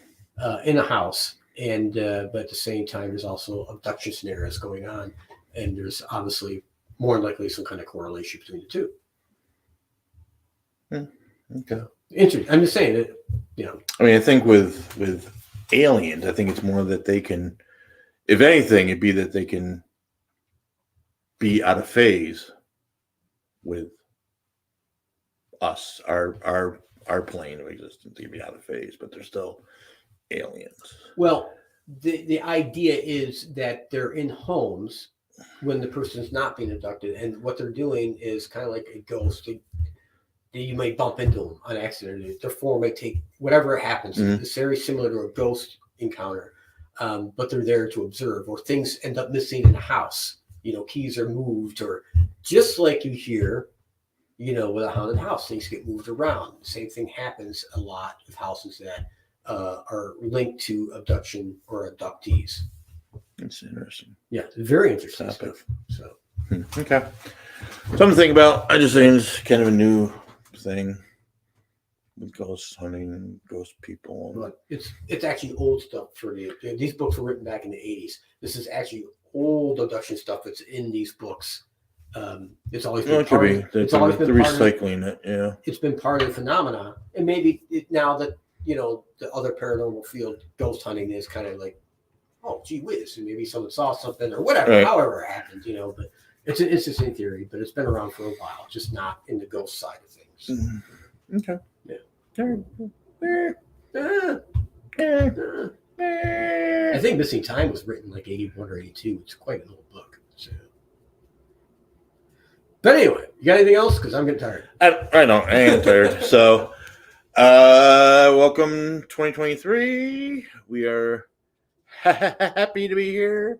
in a house, and but at the same time, there's also abduction scenarios going on, and there's obviously more than likely some kind of correlation between the two. Okay. Interesting. I'm just saying that, I mean, I think with aliens, I think it's more that they can, if anything, it'd be that they can be out of phase with us, our plane of existence. They'd be out of phase, but they're still aliens. Well, the idea is that they're in homes when the person's not being abducted, and what they're doing is kind of like a ghost. You might bump into them on accident. Their form might take whatever happens. Mm-hmm. It's very similar to a ghost encounter, but they're there to observe, or things end up missing in a house. Keys are moved, or just like you hear, with a haunted house, things get moved around. The same thing happens a lot with houses that are linked to abduction or abductees. That's interesting. Yeah, very interesting stuff. So, okay, something to think about. I just think it's kind of a new thing with ghost hunting and ghost people. But it's actually old stuff these books were written back in the 80s. This is actually old abduction stuff that's in these books. It's always been it's always been recycling it. Yeah, it's been part of the phenomena, and maybe now that the other paranormal field, ghost hunting, is kind of like, oh gee whiz, and maybe someone saw something or whatever, right. However it happened, but it's an interesting theory, but it's been around for a while, just not in the ghost side of things. Mm-hmm. Okay. Yeah. I think Missing Time was written like 81 or 82. It's quite an old book. So. But anyway, you got anything else? Because I'm getting tired. I don't. I am tired. So, welcome 2023. We are happy to be here,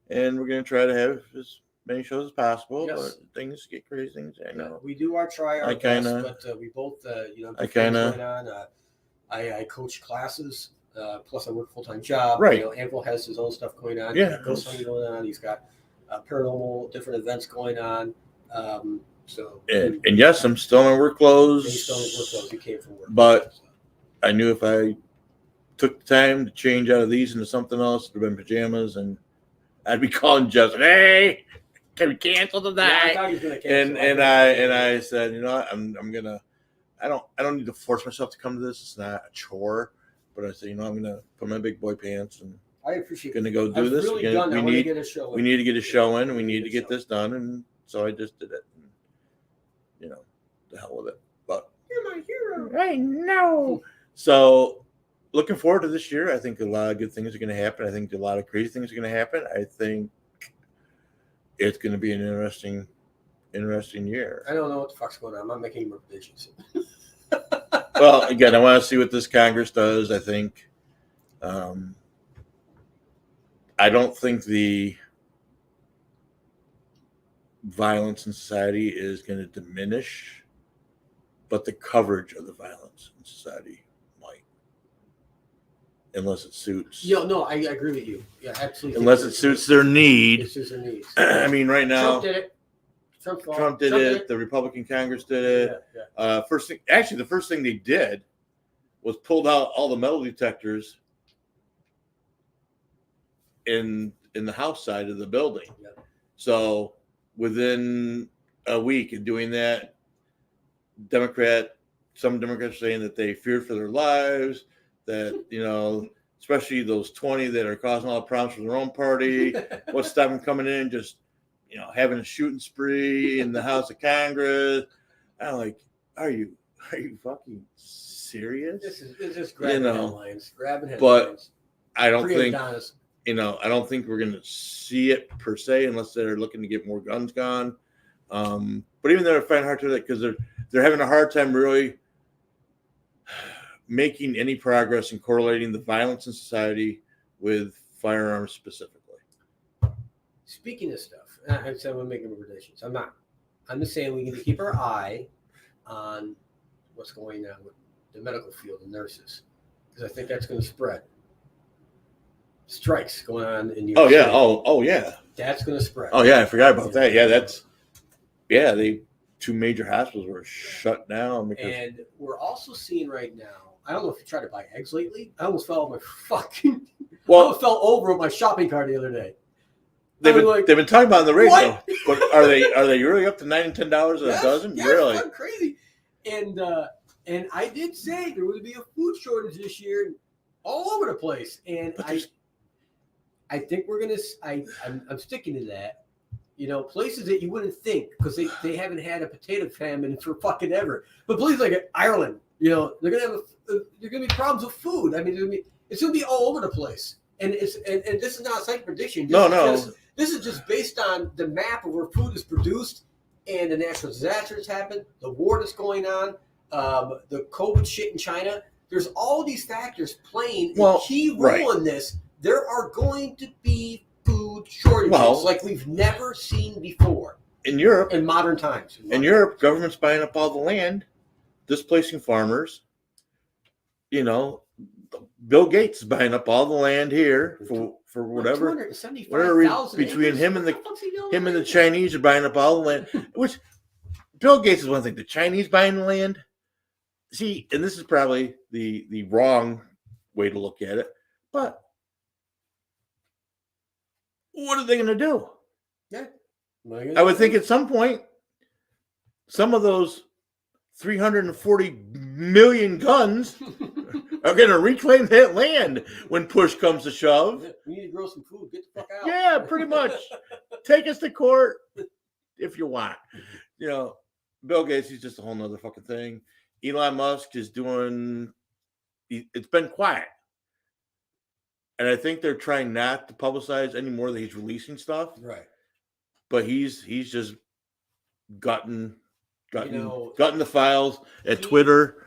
and we're going to try to have as many shows as possible. Yes. But things get crazy. Things I know. We do try our best, but we both, going on. I coach classes. Plus, I work a full-time job. Right. Anvil has his own stuff going on. Yeah. Ghost hunting going on. He's got paranormal, different events going on. And yes, I'm still in work clothes. He's still in work clothes. He came from work. But I knew if I took the time to change out of these into something else, it would have been pajamas, and I'd be calling Justin, hey, can we cancel tonight? Yeah, I thought he was going to cancel. And I said, I'm gonna. I don't need to force myself to come to this. It's not a chore. But I said, I'm gonna put my big boy pants, and I appreciate. Gonna go do this. Really we need to get a show. We need to get a show in. We need to get this done, and so I just did it. And, the hell with it. But you're my hero. I know. So looking forward to this year. I think a lot of good things are going to happen. I think a lot of crazy things are going to happen. I think it's going to be an interesting year. I don't know what the fuck's going on. I'm not making any more predictions. Well, again, I want to see what this Congress does. I think, I don't think the violence in society is going to diminish, but the coverage of the violence in society might, unless it suits. No, I agree with you. Yeah, absolutely. Unless it suits their need. It suits their needs. I mean, right now, Trump did it. Trump did it. The Republican Congress did it. Yeah. The first thing they did was pulled out all the metal detectors in the House side of the building. Yeah. So within a week of doing that, some Democrats are saying that they feared for their lives, that, especially those 20 that are causing all the problems for their own party, what's stopping them coming in, just, having a shooting spree in the House of Congress. I'm like, are you fucking serious? This is just grabbing headlines. But I don't think, I don't think we're going to see it per se unless they're looking to get more guns gone. But even they're finding hard to do that because they're having a hard time really making any progress in correlating the violence in society with firearms specifically. Speaking of stuff, I said we're making recommendations. I'm not. I'm just saying we need to keep our eye on what's going on with the medical field and nurses, because I think that's going to spread. Strikes going on in New York Oh yeah. City. Oh yeah. That's going to spread. Oh yeah. I forgot about that. Yeah, the 2 major hospitals were shut down because. And we're also seeing right now. I don't know if you tried to buy eggs lately. I almost fell on my fucking. I almost fell over on my shopping cart the other day. They've been talking about it on the radio, what? but are they really up to $9 and $10 a dozen? Yes, really? It's crazy. And I did say there would be a food shortage this year, all over the place. And I think we're gonna. I'm sticking to that. You know, places that you wouldn't think because they haven't had a potato famine for fucking ever. But places like Ireland, you know, they're gonna be problems with food. I mean, it's gonna be all over the place. And this is not a psychic prediction. This is just based on the map of where food is produced and the natural disasters happen, the war that's going on, the COVID shit in China. There's all these factors playing a key role in this. There are going to be food shortages like we've never seen before. In Europe. In modern times. In Europe, government's buying up all the land, displacing farmers. You know, Bill Gates is buying up all the land here for whatever between him and the Chinese are buying up all the land. Which Bill Gates is one thing. The Chinese buying the land. See, and this is probably the wrong way to look at it, but what are they going to do? Yeah, I would think at some point, some of those 340 million guns are going to reclaim that land when push comes to shove. We need to grow some food. Get the fuck out. Yeah, pretty much. Take us to court if you want. You know, Bill Gates, he's just a whole nother fucking thing. Elon Musk is it's been quiet. And I think they're trying not to publicize anymore that he's releasing stuff. Right. But he's just gotten the files at Twitter.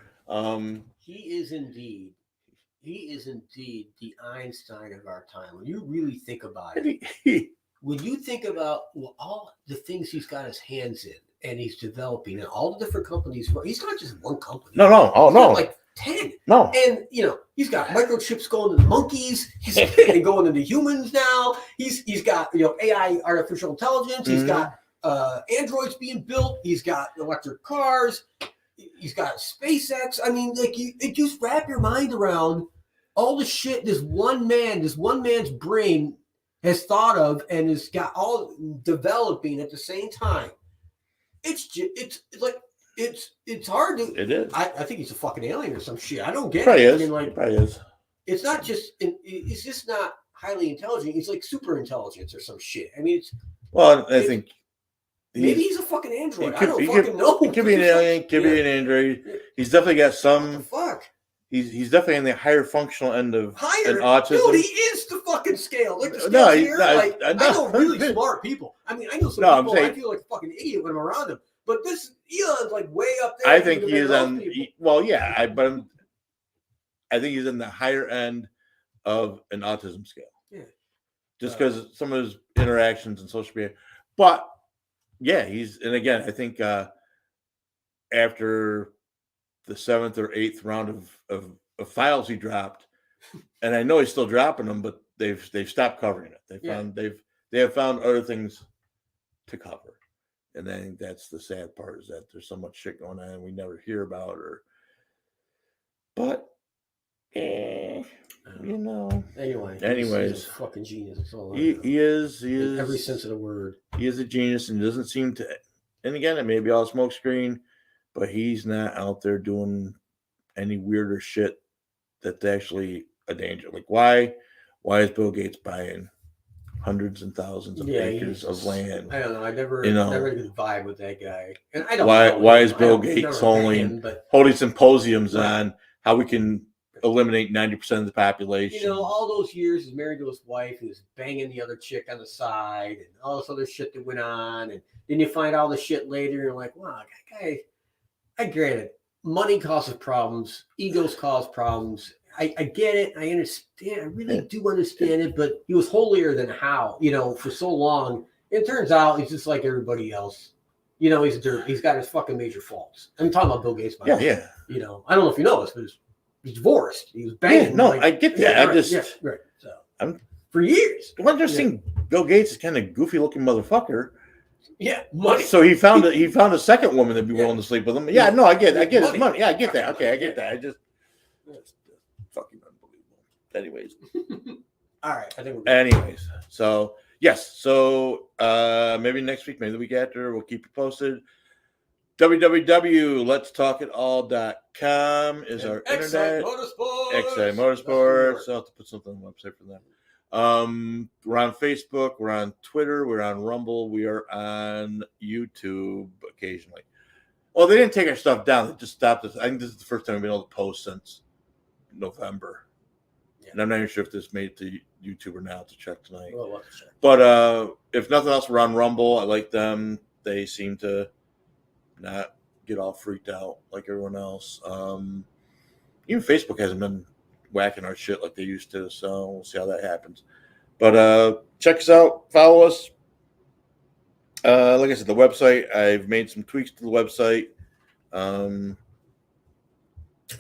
He is indeed the Einstein of our time. When you really think about it, when you think about all the things he's got his hands in and he's developing and all the different companies, he's not just one company. No. Oh, no. Like 10. No. And, you know, he's got microchips going to the monkeys. He's going into humans now. He's got, you know, AI, artificial intelligence. He's got androids being built. He's got electric cars. He's got SpaceX. I mean, like, you just wrap your mind around all the shit this one man's brain has thought of and has got all developing at the same time. It's hard to. It is. I think he's a fucking alien or some shit. I don't get probably it. Is. I mean, like, probably is. It's not just. It's just not highly intelligent. He's like super intelligence or some shit. I mean, I think maybe he's a fucking android. I don't fucking know. He could be an alien. Could be an android. He's definitely got some. What the fuck? He's definitely in the higher functional end of autism. Dude, he is the fucking scale. Like the scale here. I know really smart people. I mean, I know some people. I feel like a fucking idiot when I'm around them. But this Elon's like way up there. I think he is on. But I think he's in the higher end of an autism scale. Yeah. Just because some of his interactions and social media. But yeah, and again, I think after the 7th or 8th round of files he dropped, and I know he's still dropping them, but they've stopped covering it. They have found other things to cover. And I think that's the sad part, is that there's so much shit going on we never hear about. But you know. Anyways, he's a fucking genius. That's all he is. In every sense of the word. He is a genius, and doesn't seem to. And again, it may be all smoke screen, but he's not out there doing any weirder shit that's actually a danger. Like why is Bill Gates buying hundreds and thousands of acres of land? I don't know. I never had a good vibe with that guy. And I don't know. Why is Bill Gates holding symposiums on how we can eliminate 90% of the population? You know, all those years he's married to his wife who's banging the other chick on the side and all this other shit that went on. And then you find all the shit later and you're like, wow, that guy, I get it. Money causes problems. Egos cause problems. I get it. I understand. I really do understand it. But he was holier than how, you know, for so long. It turns out he's just like everybody else. You know, he's got his fucking major faults. I'm talking about Bill Gates. By the way. Yeah. You know, I don't know if you know this, but he's divorced. He was banging. Yeah, no, I get that. Right. So I'm for years. Well, just seeing Bill Gates is kind of goofy looking motherfucker. Yeah, money. So he found a second woman that'd be willing to sleep with him. Yeah, no, I get his money. Yeah, I get that. Okay, I get that. It's fucking unbelievable. Anyways. All right, I think Anyways, so yes, so maybe next week, maybe the week after, we'll keep you posted. www.letstalkitall.com is our internet. Excite Motorsports. I'll have to put something on the website for them. We're on Facebook, we're on Twitter, we're on Rumble, we are on YouTube occasionally. Well, they didn't take our stuff down, they just stopped us. I think this is the first time we've been able to post since November. Yeah. And I'm not even sure if this made it to YouTube or not, to check tonight. Well, we'll have to check. But if nothing else, we're on Rumble. I like them. They seem to not get all freaked out like everyone else. Even Facebook hasn't been whacking our shit like they used to, so we'll see how that happens. But check us out, follow us. Like I said, the website, I've made some tweaks to the website,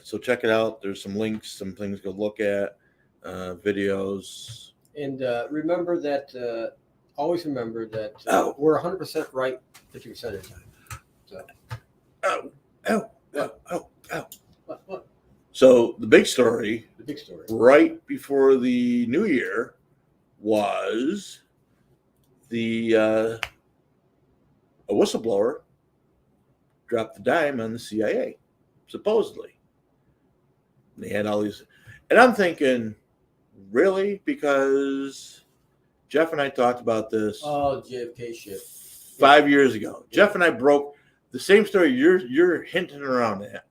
so check it out. There's some links, some things to look at, videos. And remember that always remember that we're 100% right 50% of the time. So what? So the big story, right before the new year, was a whistleblower dropped the dime on the CIA, supposedly. And they had all these, and I'm thinking, really? Because Jeff and I talked about this. Oh, JFK shit. 5 years ago. Yeah. Jeff and I broke the same story you're hinting around at.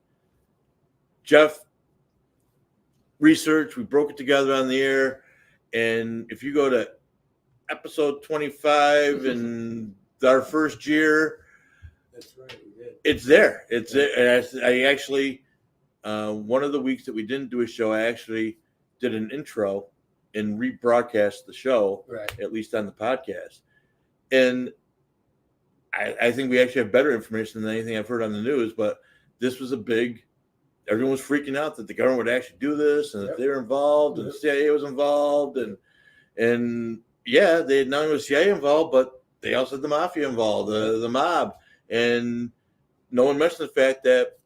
Jeff research, we broke it together on the air, and if you go to episode 25 in our first year, that's right, we did. It's there. It's there. And I actually, one of the weeks that we didn't do a show, I actually did an intro and rebroadcast the show, right, at least on the podcast. And I think we actually have better information than anything I've heard on the news, but this was everyone was freaking out that the government would actually do this and that they were involved and the CIA was involved. And yeah, they had not only the CIA involved, but they also had the mafia involved, the mob. And no one mentioned the fact that,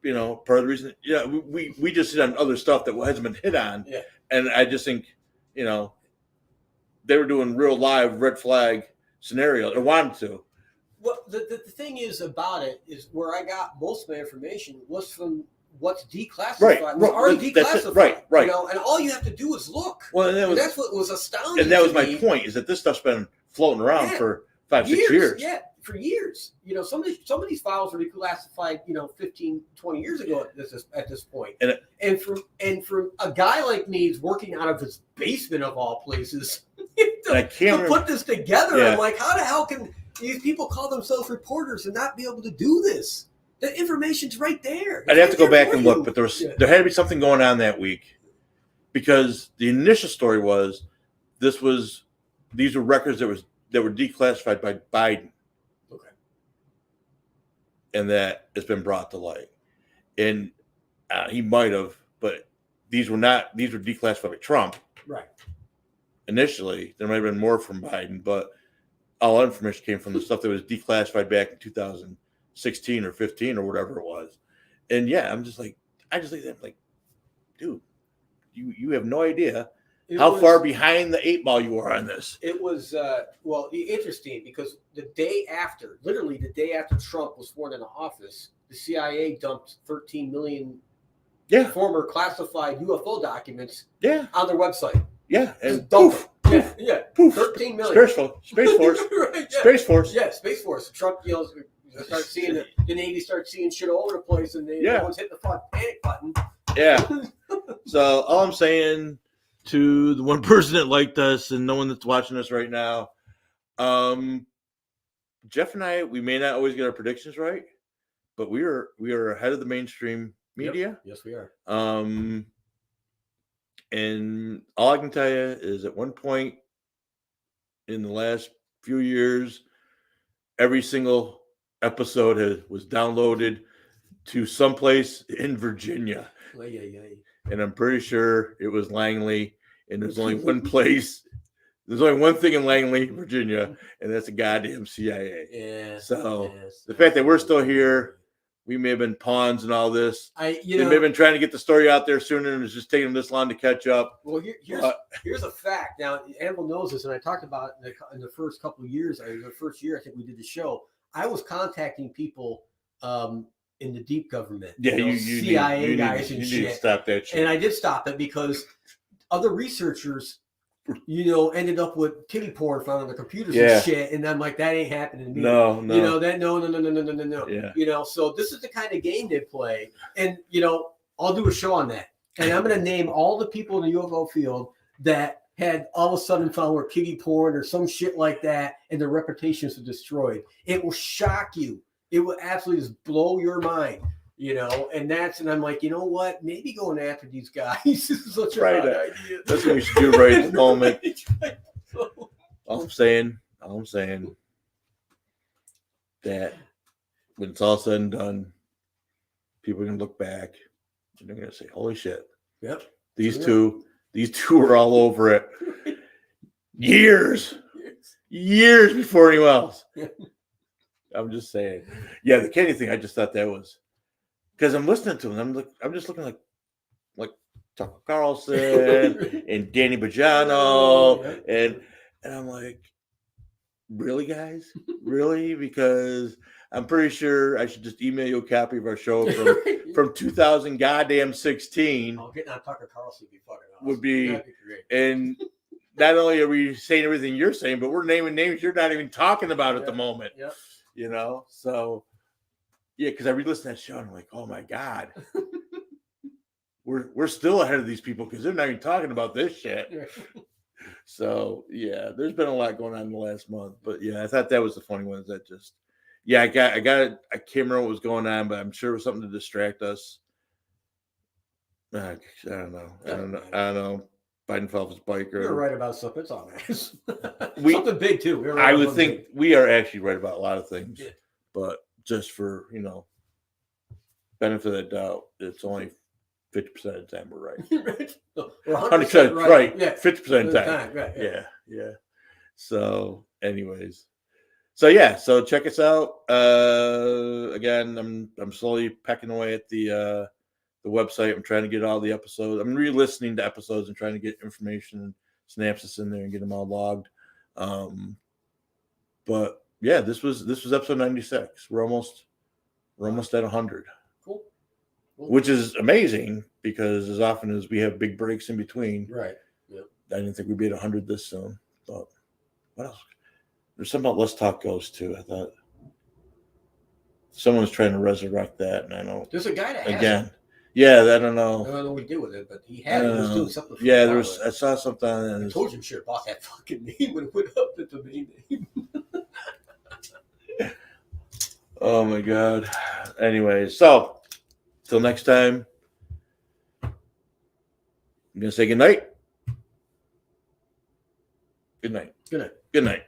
part of the reason, we just hit on other stuff that hasn't been hit on. Yeah. And I just think, they were doing real live red flag scenarios or wanted to. Well, the thing is about it is where I got most of my information was from what's declassified. Right. It was already declassified. Right. And all you have to do is look. Well, and that's what was astounding. And that was my point, is that this stuff's been floating around for 5-6 years. Yeah, for years. Some of these files were declassified, 15, 20 years ago at this point. And for a guy like me who's working out of his basement of all places, to put this together, I'm like, how the hell can these people call themselves reporters and not be able to do this? The information's right there. I'd have to go back and look, but there had to be something going on that week, because the initial story was these were records that were declassified by Biden. Okay. And that it's been brought to light. And he might have, but these were declassified by Trump. Right. Initially, there might have been more from Biden, but all that information came from the stuff that was declassified back in 2016 or 15 or whatever it was. And yeah, I just like that. Like, dude, you have no idea how far behind the 8 ball you are on this. It was, interesting because literally the day after Trump was sworn into office, the CIA dumped 13 million former classified UFO documents on their website. Yeah, and poof. Poof. 13 million. Space Force. Right, Space Force. Yeah, Space Force. Trump, start seeing the Navy starts seeing shit all over the place, and everyone's hitting the panic button. Yeah. So all I'm saying to the one person that liked us and no one that's watching us right now, Jeff and I, we may not always get our predictions right, but we are ahead of the mainstream media. Yep. Yes, we are. And all I can tell you is at one point in the last few years, every single episode was downloaded to someplace in Virginia. And I'm pretty sure it was Langley. And there's only one place. There's only one thing in Langley, Virginia, and that's the goddamn CIA. Yeah. So the fact that we're still here, we may have been pawns and all this. They may have been trying to get the story out there sooner, and it's just taking this long to catch up. Well, here's a fact. Now, Anvil knows this, and I talked about it in the first couple of years. The first year I think we did the show, I was contacting people in the deep government. Yeah, you CIA guys and you shit. need to stop that shit. And I did stop it because other researchers, ended up with kitty porn found on the computers and shit. And I'm like, that ain't happening to me. No. No. Yeah. So this is the kind of game they play. And, I'll do a show on that. And I'm going to name all the people in the UFO field that had all of a sudden found were kitty porn or some shit like that, and their reputations are destroyed. It will shock you. It will absolutely just blow your mind. And I'm like, you know what? Maybe going after these guys is such a bad idea. That's what we should do right at the moment. All I'm saying that when it's all said and done, people are gonna look back and they're gonna say, "Holy shit! Yep, these two were all over it years before anyone else." I'm just saying. Yeah, the Kenny thing. I just thought that was. Because I'm listening to him, I'm just looking like Tucker Carlson and Danny Bojano, and I'm like, really, guys, really? Because I'm pretty sure I should just email you a copy of our show from 2000 goddamn 16. Oh, getting on Tucker Carlson would be fucking awesome. Would be That'd be great. And not only are we saying everything you're saying, but we're naming names you're not even talking about at the moment. Yeah. So. Yeah, because I re-listened to that show and I'm like, oh my God. We're still ahead of these people because they're not even talking about this shit. So yeah, there's been a lot going on in the last month. But yeah, I thought that was the funny one. That just I got it. I can't remember what was going on, but I'm sure it was something to distract us. I don't know. Biden fell off his bike. We were right about something. It's all nice. Something big too. I would think we are actually right about a lot of things, but just for benefit of the doubt, it's only 50% of the time we're right. 100% right. Yeah, 50% of the time. Right. Yeah. So, anyways, so check us out. Again, I'm slowly pecking away at the website. I'm trying to get all the episodes. I'm re-listening to episodes and trying to get information and synopsis in there and get them all logged. But yeah, this was episode 96. We're almost at 100. Cool. Which is amazing because as often as we have big breaks in between, right? Yep. I didn't think we'd be at 100 this soon. But what else? There's something about Let's Talk Ghosts too. I thought someone's trying to resurrect that, and I know there's a guy that again. Yeah, I don't know. I don't know what he did with it, but he had it. He was doing something. Yeah, I saw something. I told you should have bought that fucking name when it went up at the main name. Oh my God. Anyways, so till next time, I'm gonna say good night. Good night. Good night. Good night.